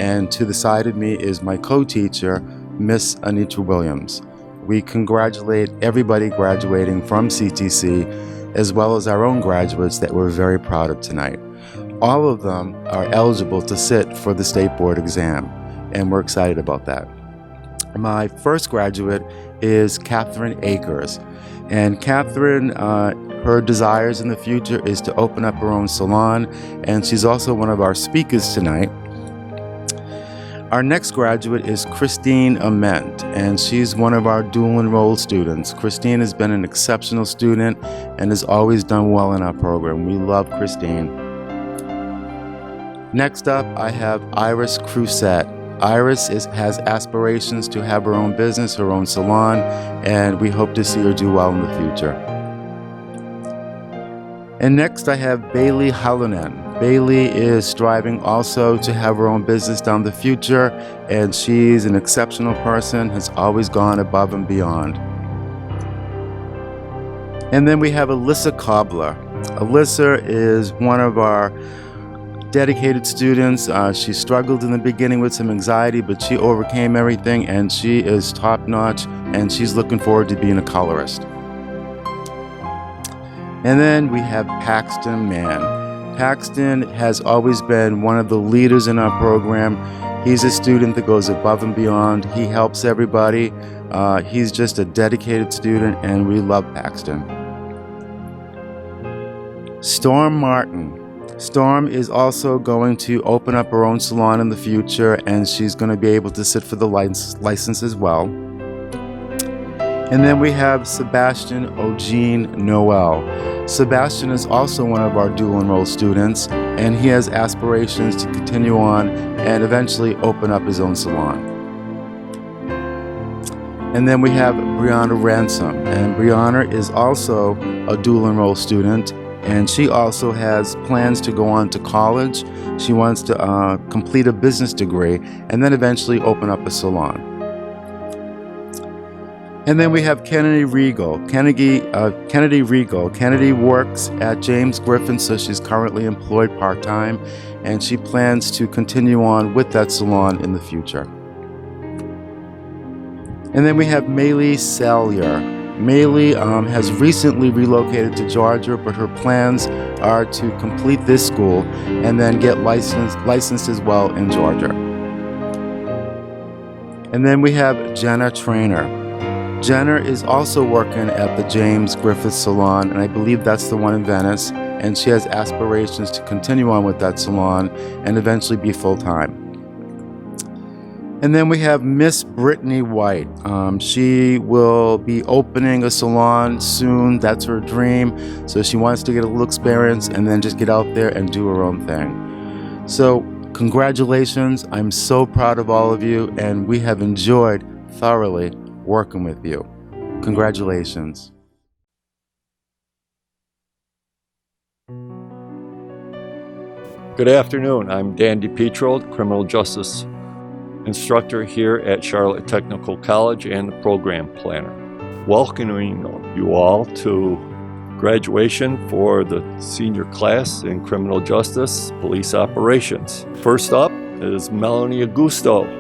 and to the side of me is my co-teacher, Miss Anitra Williams. We congratulate everybody graduating from CTC, as well as our own graduates that we're very proud of tonight. All of them are eligible to sit for the state board exam, and we're excited about that. My first graduate is Catherine Akers, and Catherine, her desires in the future is to open up her own salon, and she's also one of our speakers tonight. Our next graduate is Christine Ament, and she's one of our dual enrolled students. Christine has been an exceptional student and has always done well in our program. We love Christine. Next up, I have Iris Crusette. Iris has aspirations to have her own business, her own salon, and we hope to see her do well in the future. And next I have Bailey Hallonen. Bailey is striving also to have her own business down the future, and she's an exceptional person, has always gone above and beyond. And then we have Alyssa Cobbler. Alyssa is one of our dedicated students. She struggled in the beginning with some anxiety, but she overcame everything, and she is top-notch, and she's looking forward to being a colorist. And then we have Paxton Mann. Paxton has always been one of the leaders in our program. He's a student that goes above and beyond. He helps everybody. He's just a dedicated student, and we love Paxton. Storm Martin. Storm is also going to open up her own salon in the future, and she's going to be able to sit for the license as well. And then we have Sebastian Eugene Noel. Sebastian is also one of our dual enrolled students, and he has aspirations to continue on and eventually open up his own salon. And then we have Brianna Ransom, and Brianna is also a dual enrolled student, and she also has plans to go on to college. She wants to complete a business degree and then eventually open up a salon. And then we have Kennedy Regal. Kennedy works at James Griffin, so she's currently employed part-time, and she plans to continue on with that salon in the future. And then we have Maylee Salyer. Maylee has recently relocated to Georgia, but her plans are to complete this school and then get licensed as well in Georgia. And then we have Jenna Trainer. Jenna is also working at the James Griffith Salon, and I believe that's the one in Venice, and she has aspirations to continue on with that salon and eventually be full-time. And then we have Miss Brittany White. She will be opening a salon soon. That's her dream. So she wants to get a little experience and then just get out there and do her own thing. So congratulations. I'm so proud of all of you, and we have enjoyed thoroughly working with you. Congratulations. Good afternoon. I'm Dan DiPietro, criminal justice instructor here at Charlotte Technical College and the program planner. Welcoming you all to graduation for the senior class in criminal justice police operations. First up is Melanie Augusto,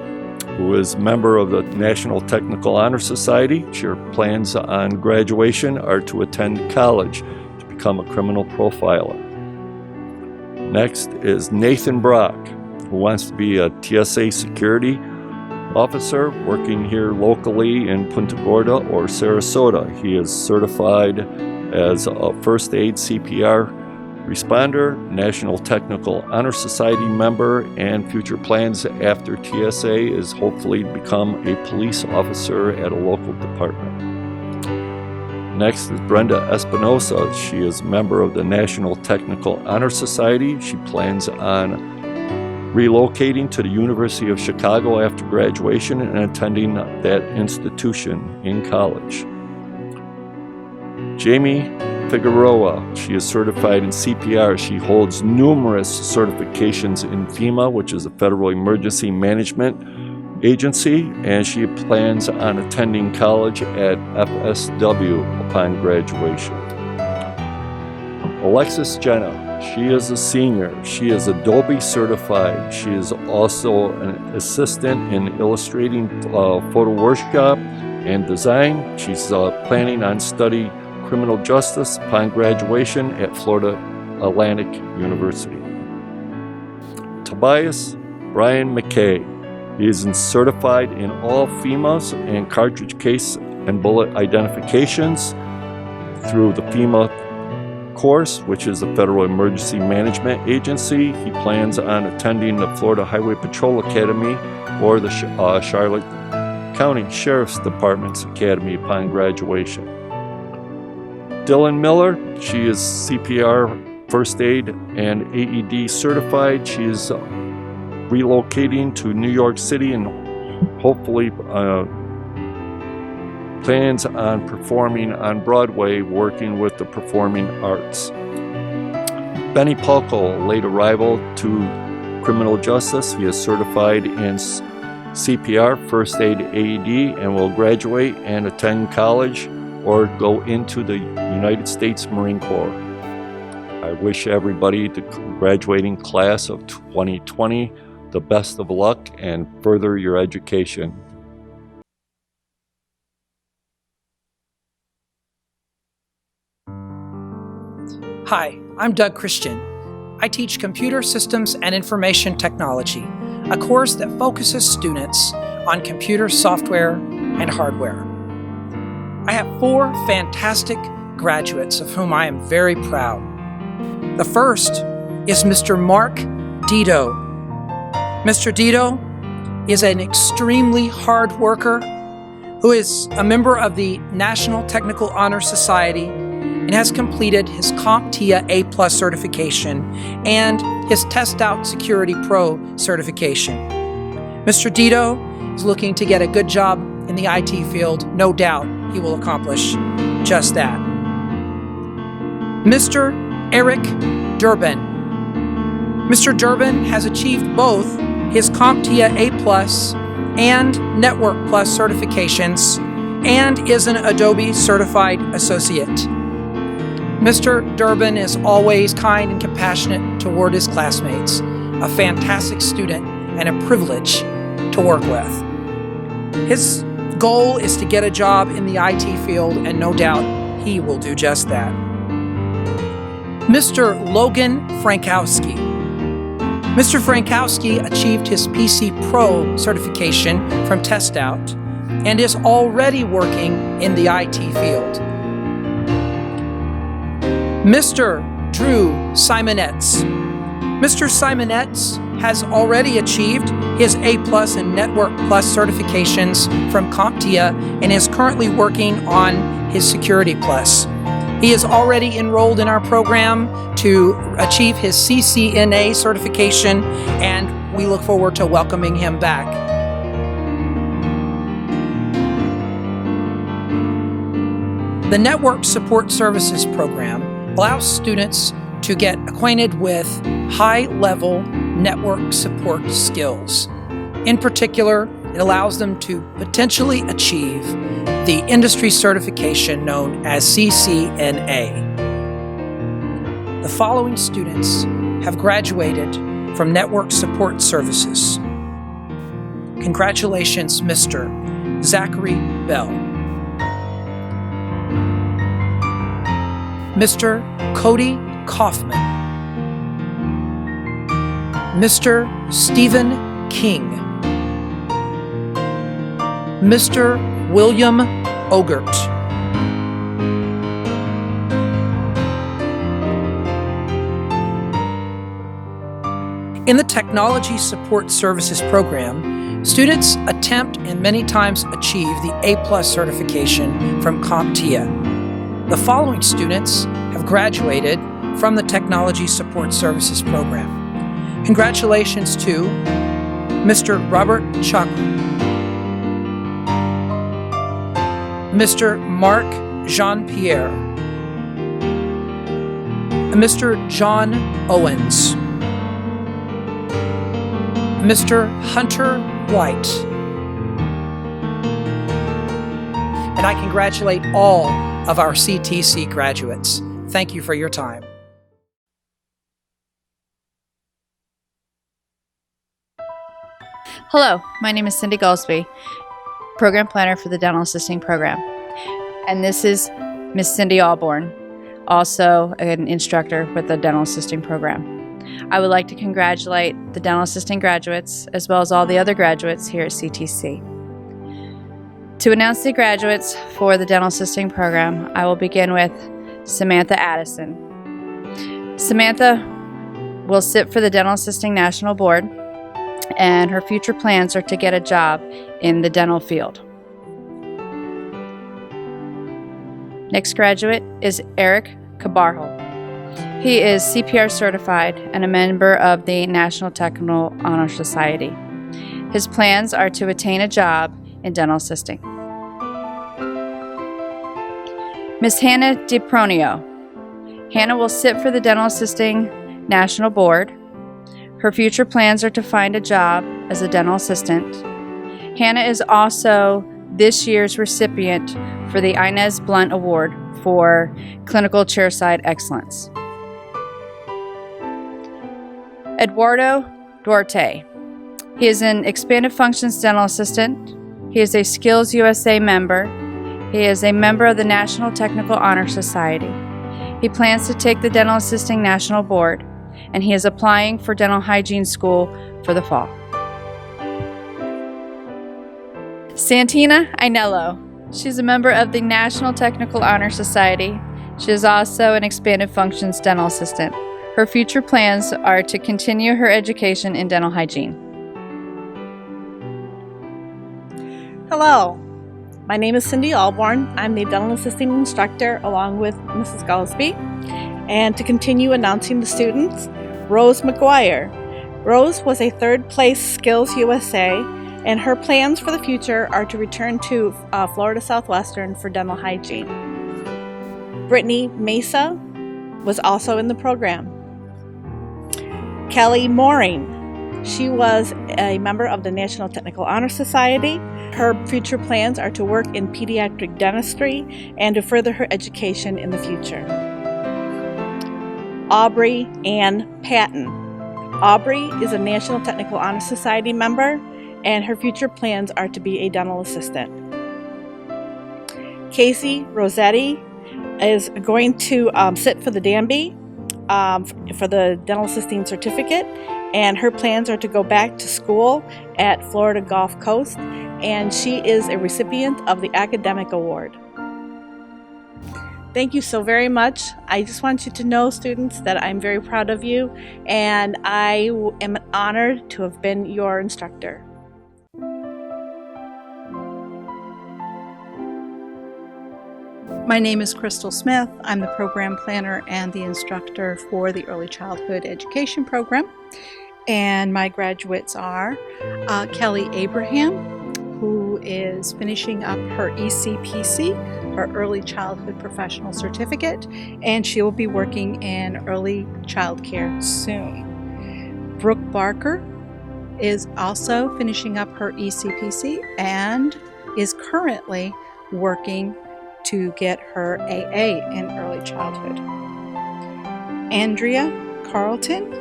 who is a member of the National Technical Honor Society. Her plans on graduation are to attend college to become a criminal profiler. Next is Nathan Brock, who wants to be a TSA security officer working here locally in Punta Gorda or Sarasota. He is certified as a first aid CPR responder, National Technical Honor Society member, and future plans after TSA is hopefully to become a police officer at a local department. Next is Brenda Espinosa. She is a member of the National Technical Honor Society. She plans on relocating to the University of Chicago after graduation and attending that institution in college. Jamie Figueroa, she is certified in CPR. She holds numerous certifications in FEMA, which is a Federal Emergency Management Agency, and she plans on attending college at FSW upon graduation. Alexis Jenna, she is a senior. She is Adobe certified. She is also an assistant in illustrating photo workshop and design. She's planning on studying criminal justice upon graduation at Florida Atlantic University. Tobias Brian McKay. He is certified in all FEMAs and cartridge case and bullet identifications through the FEMA course, which is the Federal Emergency Management Agency. He plans on attending the Florida Highway Patrol Academy or the Charlotte County Sheriff's Department's Academy upon graduation. Dylan Miller, she is CPR, first aid, and AED certified. She is relocating to New York City and hopefully plans on performing on Broadway, working with the performing arts. Benny Palco, late arrival to criminal justice. He is certified in CPR, first aid, AED, and will graduate and attend college or go into the United States Marine Corps. I wish everybody, the graduating class of 2020, the best of luck and further your education. Hi, I'm Doug Christian. I teach Computer Systems and Information Technology, a course that focuses students on computer software and hardware. I have 4 fantastic graduates of whom I am very proud. The first is Mr. Mark Dito. Mr. Dito is an extremely hard worker who is a member of the National Technical Honor Society and has completed his CompTIA A+ certification and his Test Out Security Pro certification. Mr. Dito is looking to get a good job in the IT field. No doubt he will accomplish just that. Mr. Eric Durbin. Mr. Durbin has achieved both his CompTIA A+ and Network Plus certifications and is an Adobe Certified Associate. Mr. Durbin is always kind and compassionate toward his classmates, a fantastic student, and a privilege to work with. His goal is to get a job in the IT field, and no doubt he will do just that. Mr. Logan Frankowski. Mr. Frankowski achieved his PC Pro certification from TestOut and is already working in the IT field. Mr. Drew Simonetz. Mr. Simonetz has already achieved his A+ and Network Plus certifications from CompTIA and is currently working on his Security Plus. He is already enrolled in our program to achieve his CCNA certification, and we look forward to welcoming him back. The Network Support Services program allows students to get acquainted with high-level network support skills. In particular, it allows them to potentially achieve the industry certification known as CCNA. The following students have graduated from Network Support Services. Congratulations, Mr. Zachary Bell. Mr. Cody Kaufman. Mr. Stephen King. Mr. William Ogert. In the Technology Support Services program, students attempt and many times achieve the A+ certification from CompTIA. The following students have graduated from the Technology Support Services program. Congratulations to Mr. Robert Chakra, Mr. Mark Jean-Pierre, Mr. John Owens, Mr. Hunter White, and I congratulate all of our CTC graduates. Thank you for your time. Hello, my name is Cindy Goldsby, Program Planner for the Dental Assisting Program. And this is Miss Cindy Alborn, also an instructor with the Dental Assisting Program. I would like to congratulate the Dental Assisting graduates, as well as all the other graduates here at CTC. To announce the graduates for the Dental Assisting Program, I will begin with Samantha Addison. Samantha will sit for the Dental Assisting National Board, and her future plans are to get a job in the dental field. Next graduate is Eric Cabarjo. He is CPR certified and a member of the National Technical Honor Society. His plans are to attain a job in dental assisting. Miss Hannah DiPronio. Hannah will sit for the Dental Assisting National Board. Her future plans are to find a job as a dental assistant. Hannah is also this year's recipient for the Inez Blunt Award for Clinical Chairside Excellence. Eduardo Duarte. He is an Expanded Functions Dental Assistant. He is a Skills USA member. He is a member of the National Technical Honor Society. He plans to take the Dental Assisting National Board, and he is applying for dental hygiene school for the fall. Santina Ainello. She's a member of the National Technical Honor Society. She is also an Expanded Functions Dental Assistant. Her future plans are to continue her education in dental hygiene. Hello, my name is Cindy Alborn. I'm the dental assisting instructor along with Mrs. Goldsby. And to continue announcing the students, Rose McGuire. Rose was a third place Skills USA, and her plans for the future are to return to Florida Southwestern for dental hygiene. Brittany Mesa was also in the program. Kelly Mooring. She was a member of the National Technical Honor Society. Her future plans are to work in pediatric dentistry and to further her education in the future. Aubrey Ann Patton. Aubrey is a National Technical Honor Society member, and her future plans are to be a dental assistant. Casey Rossetti is going to sit for the Danby for the dental assisting certificate, and her plans are to go back to school at Florida Gulf Coast, and she is a recipient of the Academic Award. Thank you so very much. I just want you to know, students, that I'm very proud of you, and I am honored to have been your instructor. My name is Crystal Smith. I'm the program planner and the instructor for the Early Childhood Education Program. And my graduates are Kelly Abraham, who is finishing up her ECPC, her Early Childhood Professional Certificate, and she will be working in early child care soon. Brooke Barker is also finishing up her ECPC and is currently working to get her AA in early childhood. Andrea Carlton,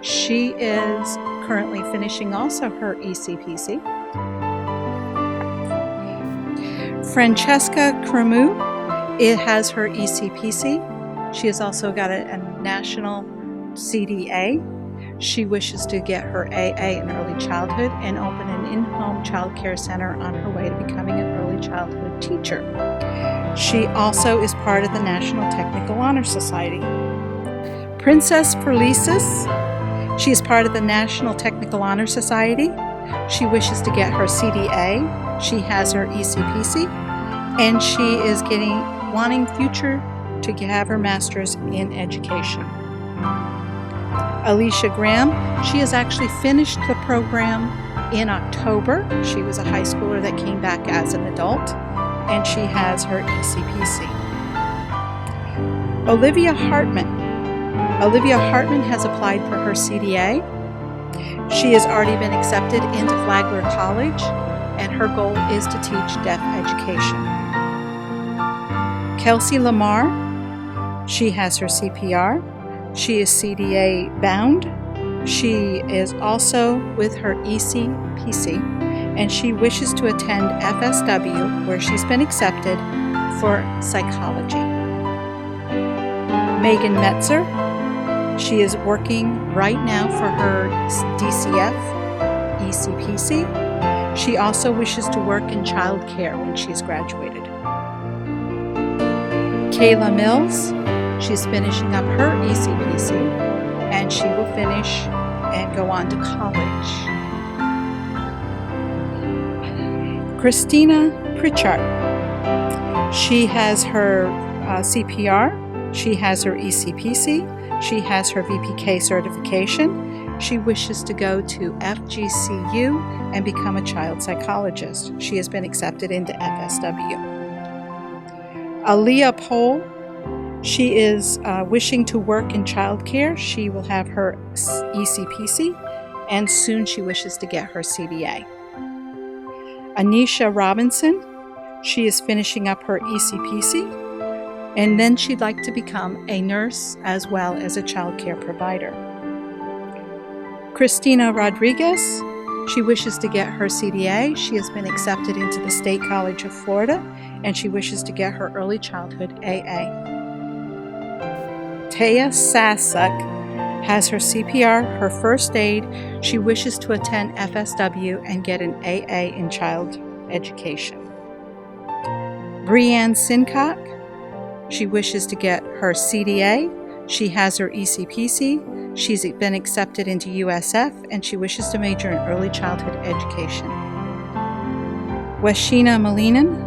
she is currently finishing also her ECPC. Francesca Cremu, it has her ECPC. She has also got a national CDA. She wishes to get her AA in early childhood and open an in-home child care center on her way to becoming an early childhood teacher. She also is part of the National Technical Honor Society. Princess Felicis, she is part of the National Technical Honor Society. She wishes to get her CDA. She has her ECPC, and she is wanting future to have her master's in education. Alicia Graham, she has actually finished the program in October. She was a high schooler that came back as an adult, and she has her ECPC. Olivia Hartman. Olivia Hartman has applied for her CDA. She has already been accepted into Flagler College, and her goal is to teach deaf education. Kelsey Lamar, she has her CPR. She is CDA bound. She is also with her ECPC, and she wishes to attend FSW, where she's been accepted for psychology. Megan Metzer, she is working right now for her DCF ECPC. She also wishes to work in child care when she's graduated. Kayla Mills, she's finishing up her ECPC, and she will finish and go on to college. Christina Pritchard, she has her CPR, she has her ECPC, she has her VPK certification. She wishes to go to FGCU and become a child psychologist. She has been accepted into FSW. Aaliyah Pohl, she is wishing to work in childcare. She will have her ECPC, and soon she wishes to get her CDA. Anisha Robinson, she is finishing up her ECPC, and then she'd like to become a nurse as well as a childcare provider. Christina Rodriguez, she wishes to get her CDA. She has been accepted into the State College of Florida, and she wishes to get her early childhood AA. Taya Sasek has her CPR, her first aid. She wishes to attend FSW and get an AA in child education. Breanne Sincock, she wishes to get her CDA. She has her ECPC. She's been accepted into USF, and she wishes to major in early childhood education. Weshina Malinan,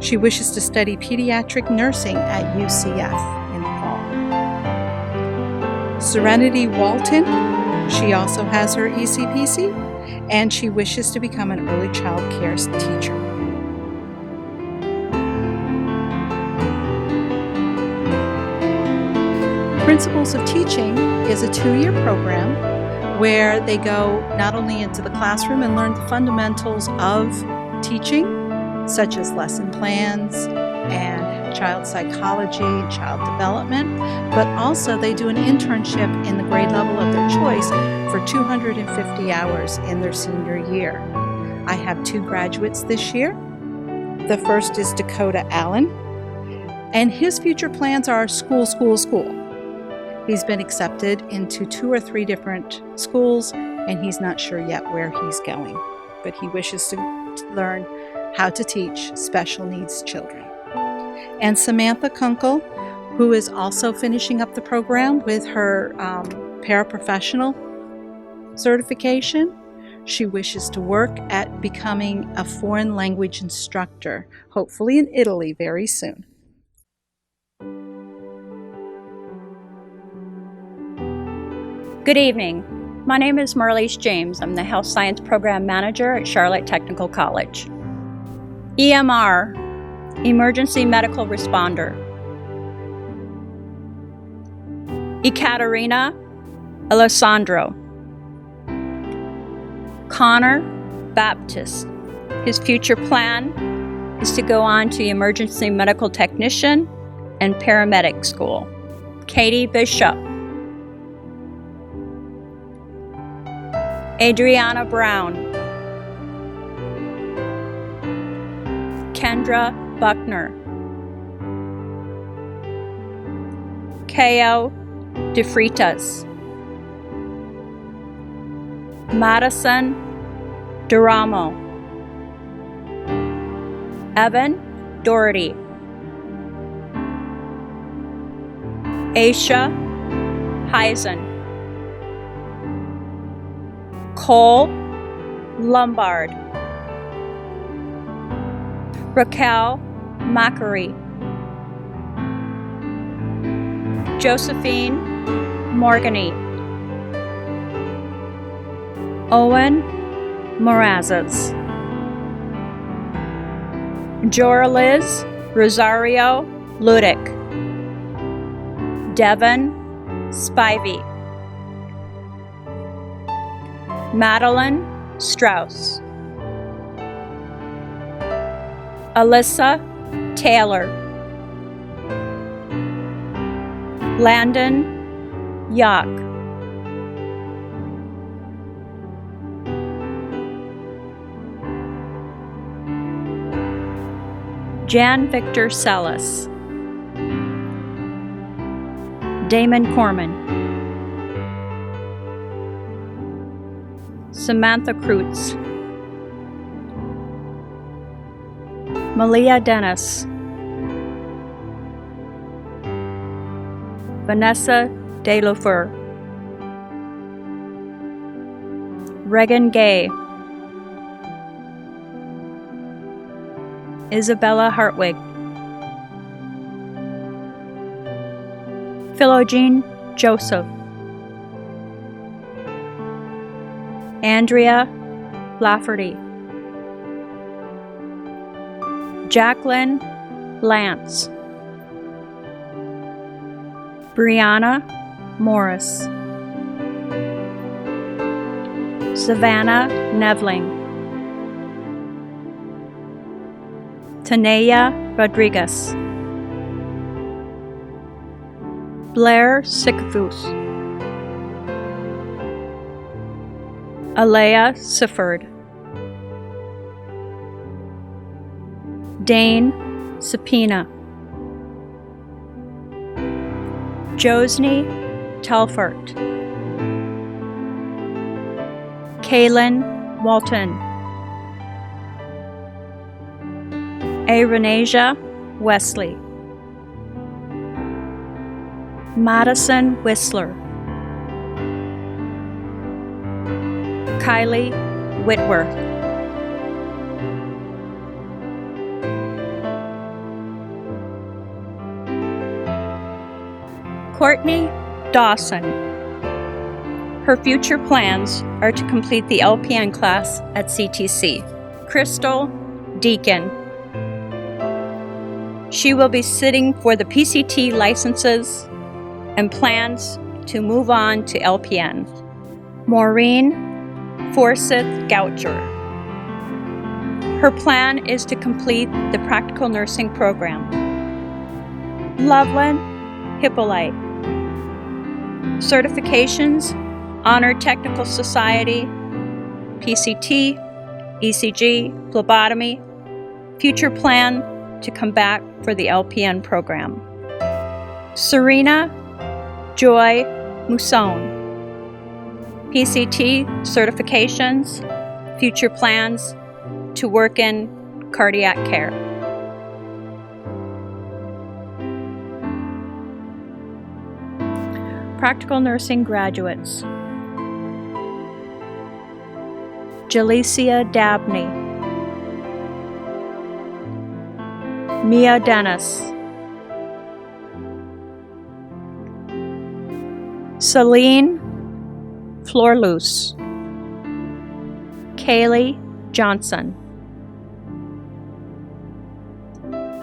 she wishes to study pediatric nursing at UCF in the fall. Serenity Walton, she also has her ECPC, and she wishes to become an early child care teacher. Principles of Teaching is a 2-year program where they go not only into the classroom and learn the fundamentals of teaching, such as lesson plans and child psychology, child development, but also they do an internship in the grade level of their choice for 250 hours in their senior year. I have 2 graduates this year. The first is Dakota Allen, and his future plans are school, school, school. He's been accepted into 2 or 3 different schools, and he's not sure yet where he's going, but he wishes to learn how to teach special needs children. And Samantha Kunkel, who is also finishing up the program with her paraprofessional certification. She wishes to work at becoming a foreign language instructor, hopefully in Italy very soon. Good evening. My name is Marlise James. I'm the Health Science Program Manager at Charlotte Technical College. EMR, Emergency Medical Responder. Ekaterina Alessandro. Connor Baptist. His future plan is to go on to emergency medical technician and paramedic school. Katie Bishop. Adriana Brown. Kendra Buckner. Kao DeFritas. Madison Duramo. Evan Doherty. Aisha Heisen. Cole Lombard. Raquel Macari. Josephine Morgany. Owen Morazes. Joraliz Rosario Ludick. Devin Spivey. Madeline Strauss. Alyssa Taylor. Landon Yock. Jan Victor Sellis. Damon Corman. Samantha Kreutz. Malia Dennis. Vanessa DeLofer. Regan Gay. Isabella Hartwig. Philogene Joseph. Andrea Lafferty. Jacqueline Lance. Brianna Morris. Savannah Nevling. Tanea Rodriguez. Blair Sikafus. Alea Sifford. Dane Sapina. Josney Telfort. Kaylin Walton. Renasia Wesley. Madison Whistler. Kylie Whitworth. Courtney Dawson. Her future plans are to complete the LPN class at CTC. Crystal Deacon. She will be sitting for the PCT licenses and plans to move on to LPN. Maureen Forsyth Goucher. Her plan is to complete the practical nursing program. Loveland Hippolyte. Certifications: Honored Technical Society, PCT, ECG, phlebotomy. Future plan to come back for the LPN program. Serena Joy Mousson. PCT certifications, future plans to work in cardiac care. Practical nursing graduates: Jalicia Dabney, Mia Dennis, Celine Florloose, Kaylee Johnson,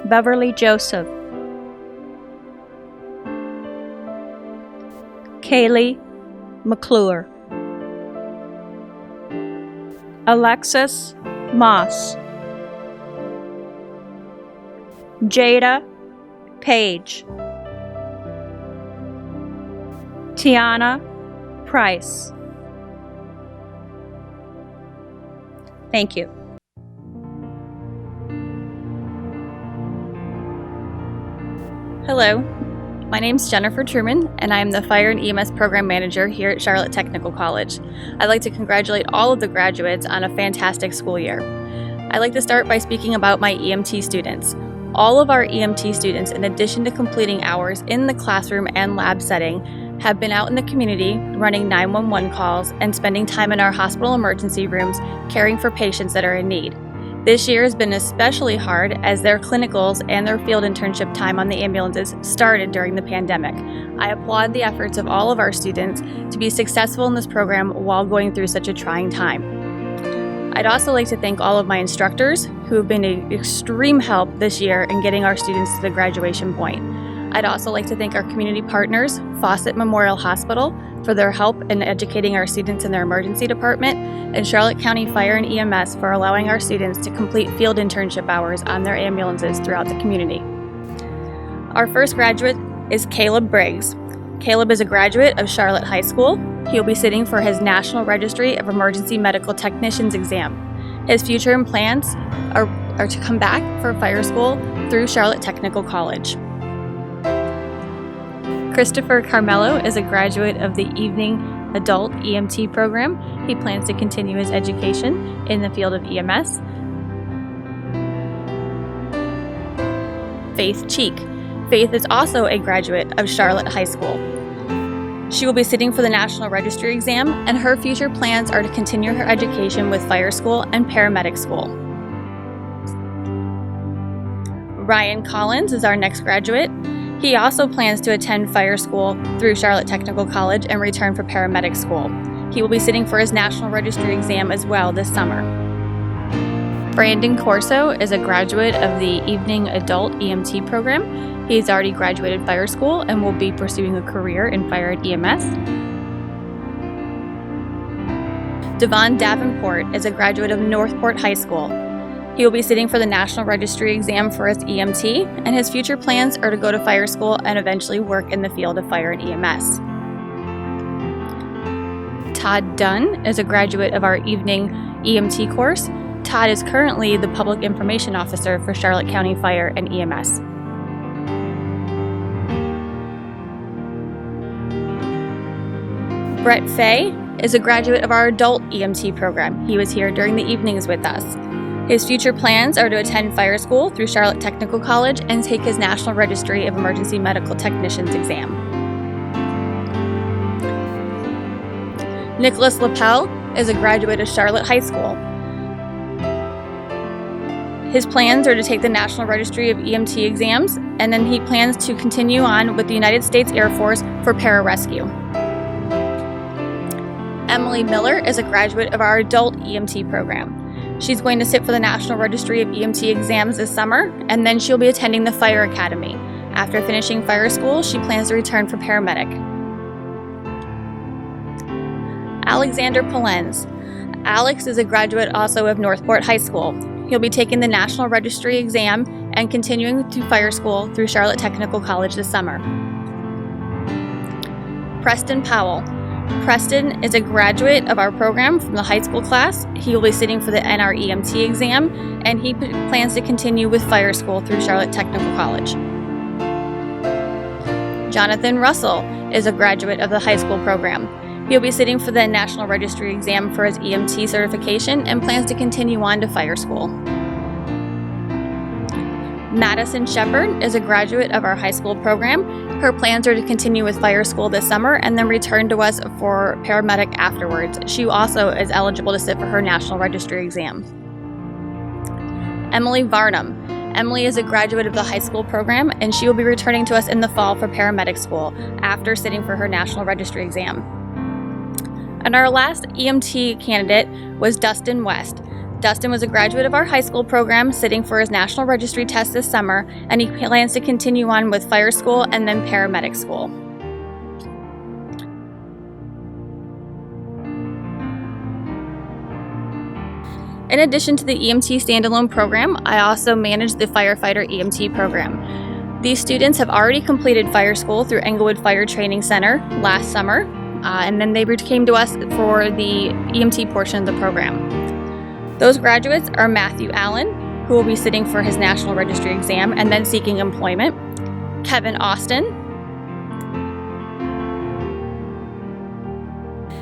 Beverly Joseph, Kaylee McClure, Alexis Moss, Jada Page, Tiana Price. Thank you. Hello, my name's Jennifer Truman, and I am the Fire and EMS Program Manager here at Charlotte Technical College. I'd like to congratulate all of the graduates on a fantastic school year. I'd like to start by speaking about my EMT students. All of our EMT students, in addition to completing hours in the classroom and lab setting, have been out in the community running 911 calls and spending time in our hospital emergency rooms caring for patients that are in need. This year has been especially hard as their clinicals and their field internship time on the ambulances started during the pandemic. I applaud the efforts of all of our students to be successful in this program while going through such a trying time. I'd also like to thank all of my instructors who have been an extreme help this year in getting our students to the graduation point. I'd also like to thank our community partners, Fawcett Memorial Hospital, for their help in educating our students in their emergency department, and Charlotte County Fire and EMS for allowing our students to complete field internship hours on their ambulances throughout the community. Our first graduate is Caleb Briggs. Caleb is a graduate of Charlotte High School. He'll be sitting for his National Registry of Emergency Medical Technicians exam. His future plans are to come back for fire school through Charlotte Technical College. Christopher Carmelo is a graduate of the Evening Adult EMT program. He plans to continue his education in the field of EMS. Faith Cheek. Faith is also a graduate of Charlotte High School. She will be sitting for the National Registry exam, and her future plans are to continue her education with fire school and paramedic school. Ryan Collins is our next graduate. He also plans to attend fire school through Charlotte Technical College and return for paramedic school. He will be sitting for his National Registry exam as well this summer. Brandon Corso is a graduate of the Evening Adult EMT program. He's already graduated fire school and will be pursuing a career in fire and EMS. Devon Davenport is a graduate of Northport High School. He will be sitting for the National Registry exam for his EMT, and his future plans are to go to fire school and eventually work in the field of fire and EMS. Todd Dunn is a graduate of our evening EMT course. Todd is currently the Public Information Officer for Charlotte County Fire and EMS. Brett Fay is a graduate of our adult EMT program. He was here during the evenings with us. His future plans are to attend fire school through Charlotte Technical College and take his National Registry of Emergency Medical Technicians exam. Nicholas Lapel is a graduate of Charlotte High School. His plans are to take the National Registry of EMT exams, and then he plans to continue on with the United States Air Force for pararescue. Emily Miller is a graduate of our adult EMT program. She's going to sit for the National Registry of EMT exams this summer, and then she'll be attending the Fire Academy. After finishing fire school, she plans to return for paramedic. Alexander Polens. Alex is a graduate also of Northport High School. He'll be taking the National Registry exam and continuing to fire school through Charlotte Technical College this summer. Preston Powell. Preston is a graduate of our program from the high school class. He will be sitting for the NREMT exam, and he plans to continue with fire school through Charlotte Technical College. Jonathan Russell is a graduate of the high school program. He'll be sitting for the National Registry exam for his EMT certification and plans to continue on to fire school. Madison Shepard is a graduate of our high school program. Her plans are to continue with fire school this summer and then return to us for paramedic afterwards. She also is eligible to sit for her National Registry exam. Emily Varnum. Emily is a graduate of the high school program, and she will be returning to us in the fall for paramedic school after sitting for her National Registry exam. And our last EMT candidate was Dustin West. Dustin was a graduate of our high school program, sitting for his National Registry test this summer, and he plans to continue on with fire school and then paramedic school. In addition to the EMT standalone program, I also manage the firefighter EMT program. These students have already completed fire school through Englewood Fire Training Center last summer, and then they came to us for the EMT portion of the program. Those graduates are Matthew Allen, who will be sitting for his National Registry exam and then seeking employment, Kevin Austin,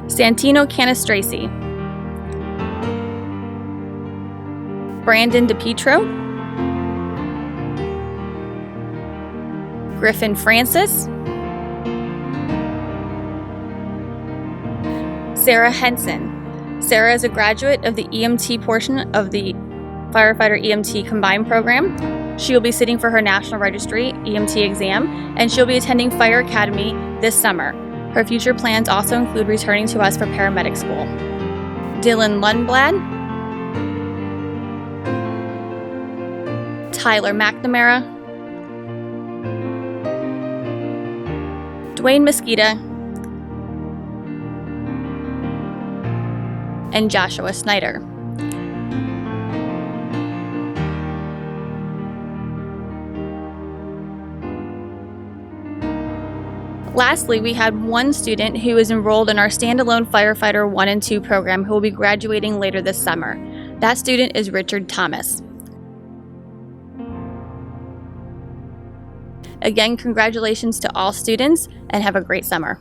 Santino Canastracey, Brandon DePietro, Griffin Francis, Sarah Henson. Sarah is a graduate of the EMT portion of the Firefighter EMT Combined program. She will be sitting for her National Registry EMT exam, and she'll be attending Fire Academy this summer. Her future plans also include returning to us for paramedic school. Dylan Lundblad, Tyler McNamara, Dwayne Mosquita, and Joshua Snyder. Lastly, we had one student who is enrolled in our standalone Firefighter 1 and 2 program who will be graduating later this summer. That student is Richard Thomas. Again, congratulations to all students and have a great summer.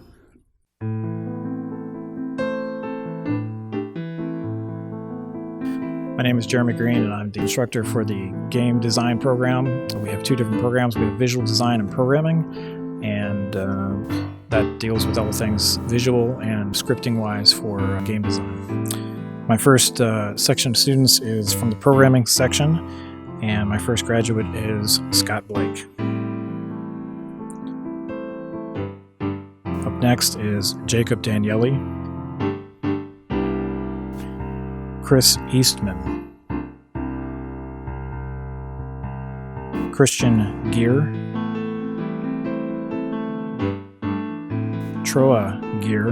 My name is Jeremy Green, and I'm the instructor for the game design program. We have two different programs. We have visual design and programming, and that deals with all things visual and scripting-wise for game design. My first section of students is from the programming section, and my first graduate is Scott Blake. Up next is Jacob Daniele, Chris Eastman, Christian Gear, Troa Gear,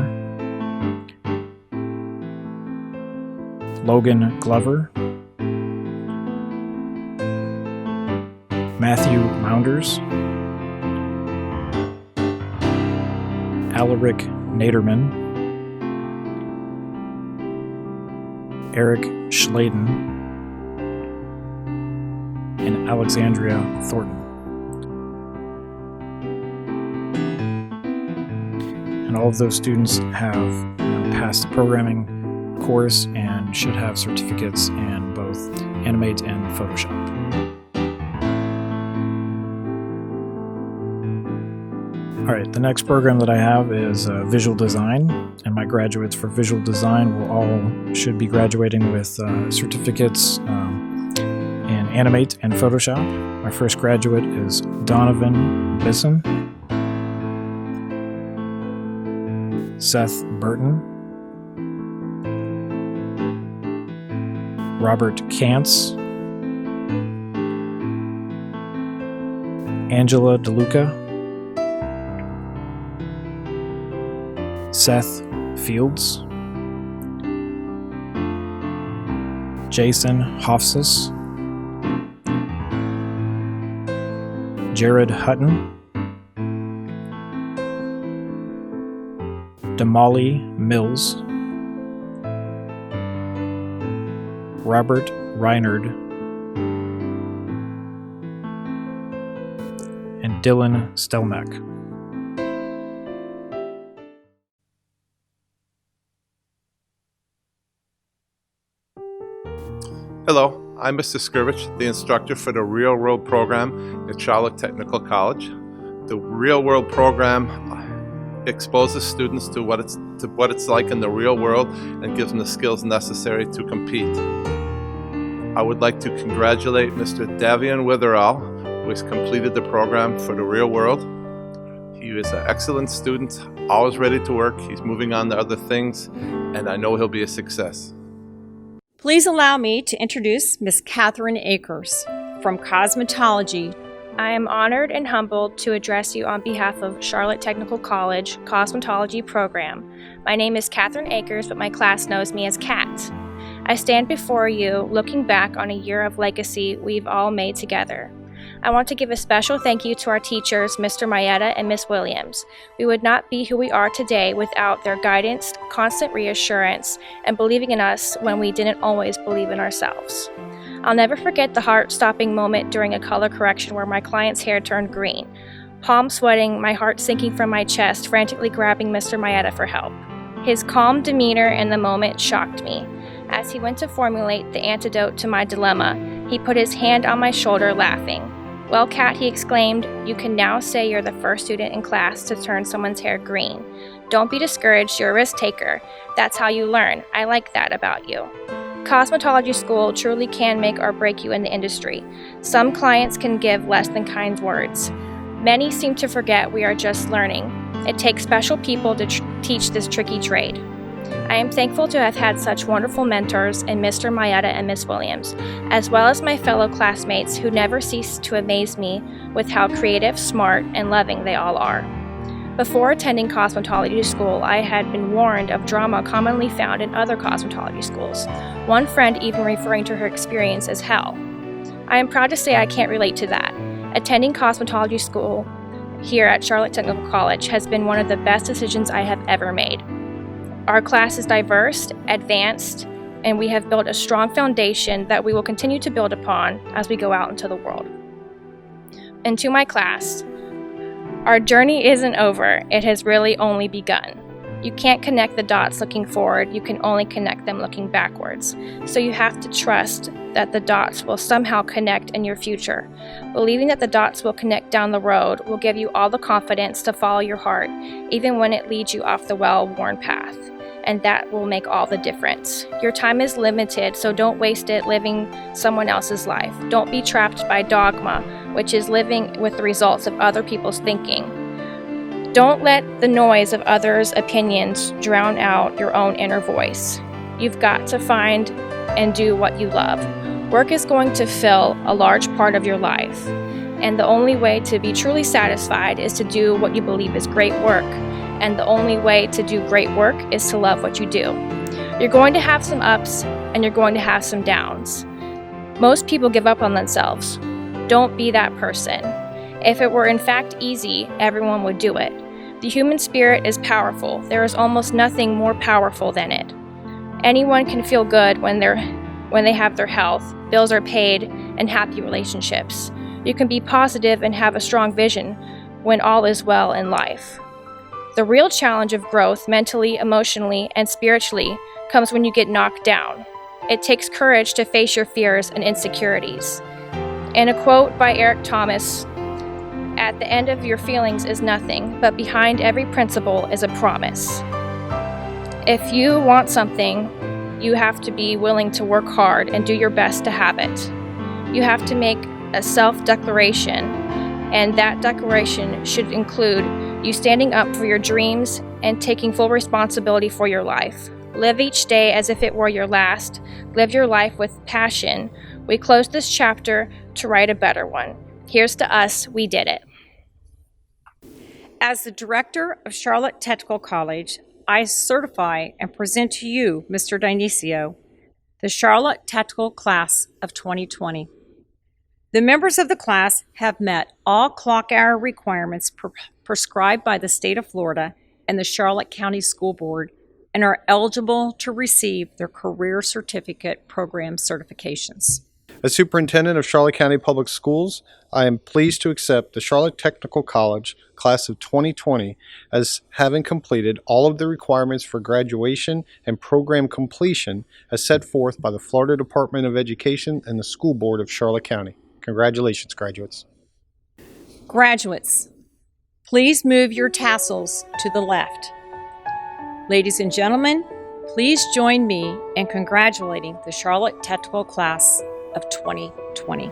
Logan Glover, Matthew Mounders, Alaric Naderman, Eric Schladen, and Alexandria Thornton. And all of those students have passed the programming course and should have certificates in both Animate and Photoshop. All right, the next program that I have is Visual Design, and my graduates for Visual Design should be graduating with certificates in Animate and Photoshop. My first graduate is Donovan Bisson, Seth Burton, Robert Kantz, Angela DeLuca, Seth Fields, Jason Hofsis, Jared Hutton, Damali Mills, Robert Reinard, and Dylan Stelmack. Hello, I'm Mr. Skirvich, the instructor for the Real World program at Charlotte Technical College. The Real World program exposes students to what it's like in the real world and gives them the skills necessary to compete. I would like to congratulate Mr. Davian Witherall, who has completed the program for the Real World. He is an excellent student, always ready to work. He's moving on to other things, and I know he'll be a success. Please allow me to introduce Ms. Catherine Akers from Cosmetology. I am honored and humbled to address you on behalf of Charlotte Technical College Cosmetology Program. My name is Catherine Akers, but my class knows me as Kat. I stand before you looking back on a year of legacy we've all made together. I want to give a special thank you to our teachers, Mr. Mayetta and Miss Williams. We would not be who we are today without their guidance, constant reassurance, and believing in us when we didn't always believe in ourselves. I'll never forget the heart-stopping moment during a color correction where my client's hair turned green. Palm sweating, my heart sinking from my chest, frantically grabbing Mr. Mayetta for help. His calm demeanor in the moment shocked me. As he went to formulate the antidote to my dilemma, he put his hand on my shoulder, laughing. "Well, Kat," he exclaimed, "you can now say you're the first student in class to turn someone's hair green. Don't be discouraged, you're a risk taker. That's how you learn. I like that about you." Cosmetology school truly can make or break you in the industry. Some clients can give less than kind words. Many seem to forget we are just learning. It takes special people to teach this tricky trade. I am thankful to have had such wonderful mentors in Mr. Mayetta and Miss Williams, as well as my fellow classmates who never cease to amaze me with how creative, smart, and loving they all are. Before attending cosmetology school, I had been warned of drama commonly found in other cosmetology schools, one friend even referring to her experience as hell. I am proud to say I can't relate to that. Attending cosmetology school here at Charlotte Technical College has been one of the best decisions I have ever made. Our class is diverse, advanced, and we have built a strong foundation that we will continue to build upon as we go out into the world. And to my class, our journey isn't over. It has really only begun. You can't connect the dots looking forward. You can only connect them looking backwards. So you have to trust that the dots will somehow connect in your future. Believing that the dots will connect down the road will give you all the confidence to follow your heart, even when it leads you off the well-worn path. And that will make all the difference. Your time is limited, so don't waste it living someone else's life. Don't be trapped by dogma, which is living with the results of other people's thinking. Don't let the noise of others' opinions drown out your own inner voice. You've got to find and do what you love. Work is going to fill a large part of your life, and the only way to be truly satisfied is to do what you believe is great work. And the only way to do great work is to love what you do. You're going to have some ups and you're going to have some downs. Most people give up on themselves. Don't be that person. If it were in fact easy, everyone would do it. The human spirit is powerful. There is almost nothing more powerful than it. Anyone can feel good when they have their health, bills are paid, and happy relationships. You can be positive and have a strong vision when all is well in life. The real challenge of growth mentally, emotionally, and spiritually comes when you get knocked down. It takes courage to face your fears and insecurities. In a quote by Eric Thomas, "At the end of your feelings is nothing, but behind every principle is a promise." If you want something, you have to be willing to work hard and do your best to have it. You have to make a self-declaration, and that declaration should include you standing up for your dreams and taking full responsibility for your life. Live each day as if it were your last. Live your life with passion. We close this chapter to write a better one. Here's to us, we did it. As the director of Charlotte Technical College, I certify and present to you, Mr. Dionisio, the Charlotte Technical Class of 2020. The members of the class have met all clock hour requirements prescribed by the state of Florida and the Charlotte County School Board and are eligible to receive their Career Certificate Program certifications. As Superintendent of Charlotte County Public Schools, I am pleased to accept the Charlotte Technical College Class of 2020 as having completed all of the requirements for graduation and program completion as set forth by the Florida Department of Education and the School Board of Charlotte County. Congratulations, graduates. Graduates, please move your tassels to the left. Ladies and gentlemen, please join me in congratulating the Charlotte Technical Class of 2020.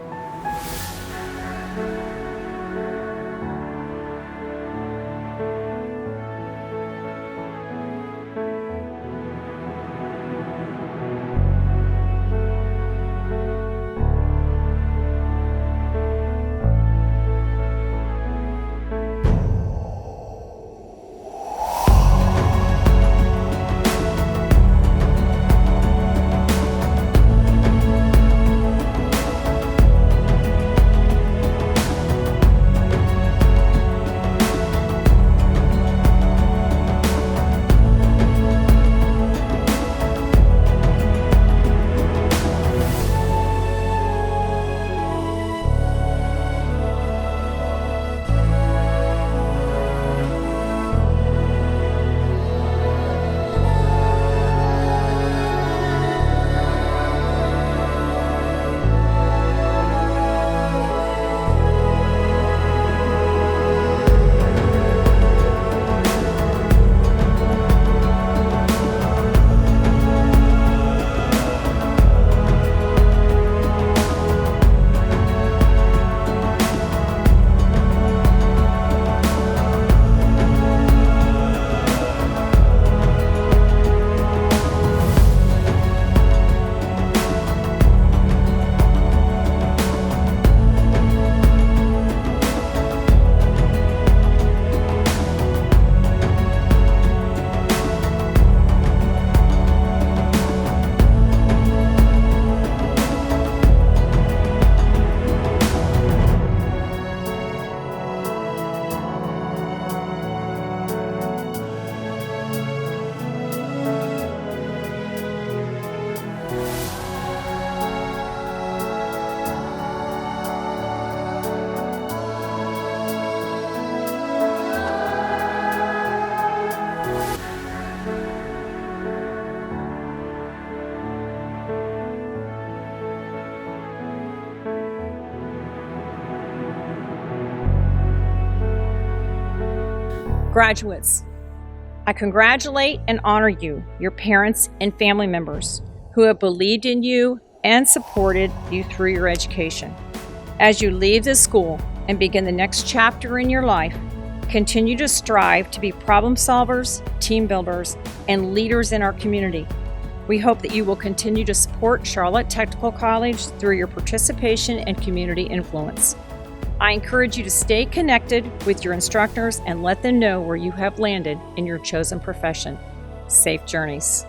Graduates, I congratulate and honor you, your parents and family members who have believed in you and supported you through your education. As you leave this school and begin the next chapter in your life, continue to strive to be problem solvers, team builders, and leaders in our community. We hope that you will continue to support Charlotte Technical College through your participation and community influence. I encourage you to stay connected with your instructors and let them know where you have landed in your chosen profession. Safe journeys.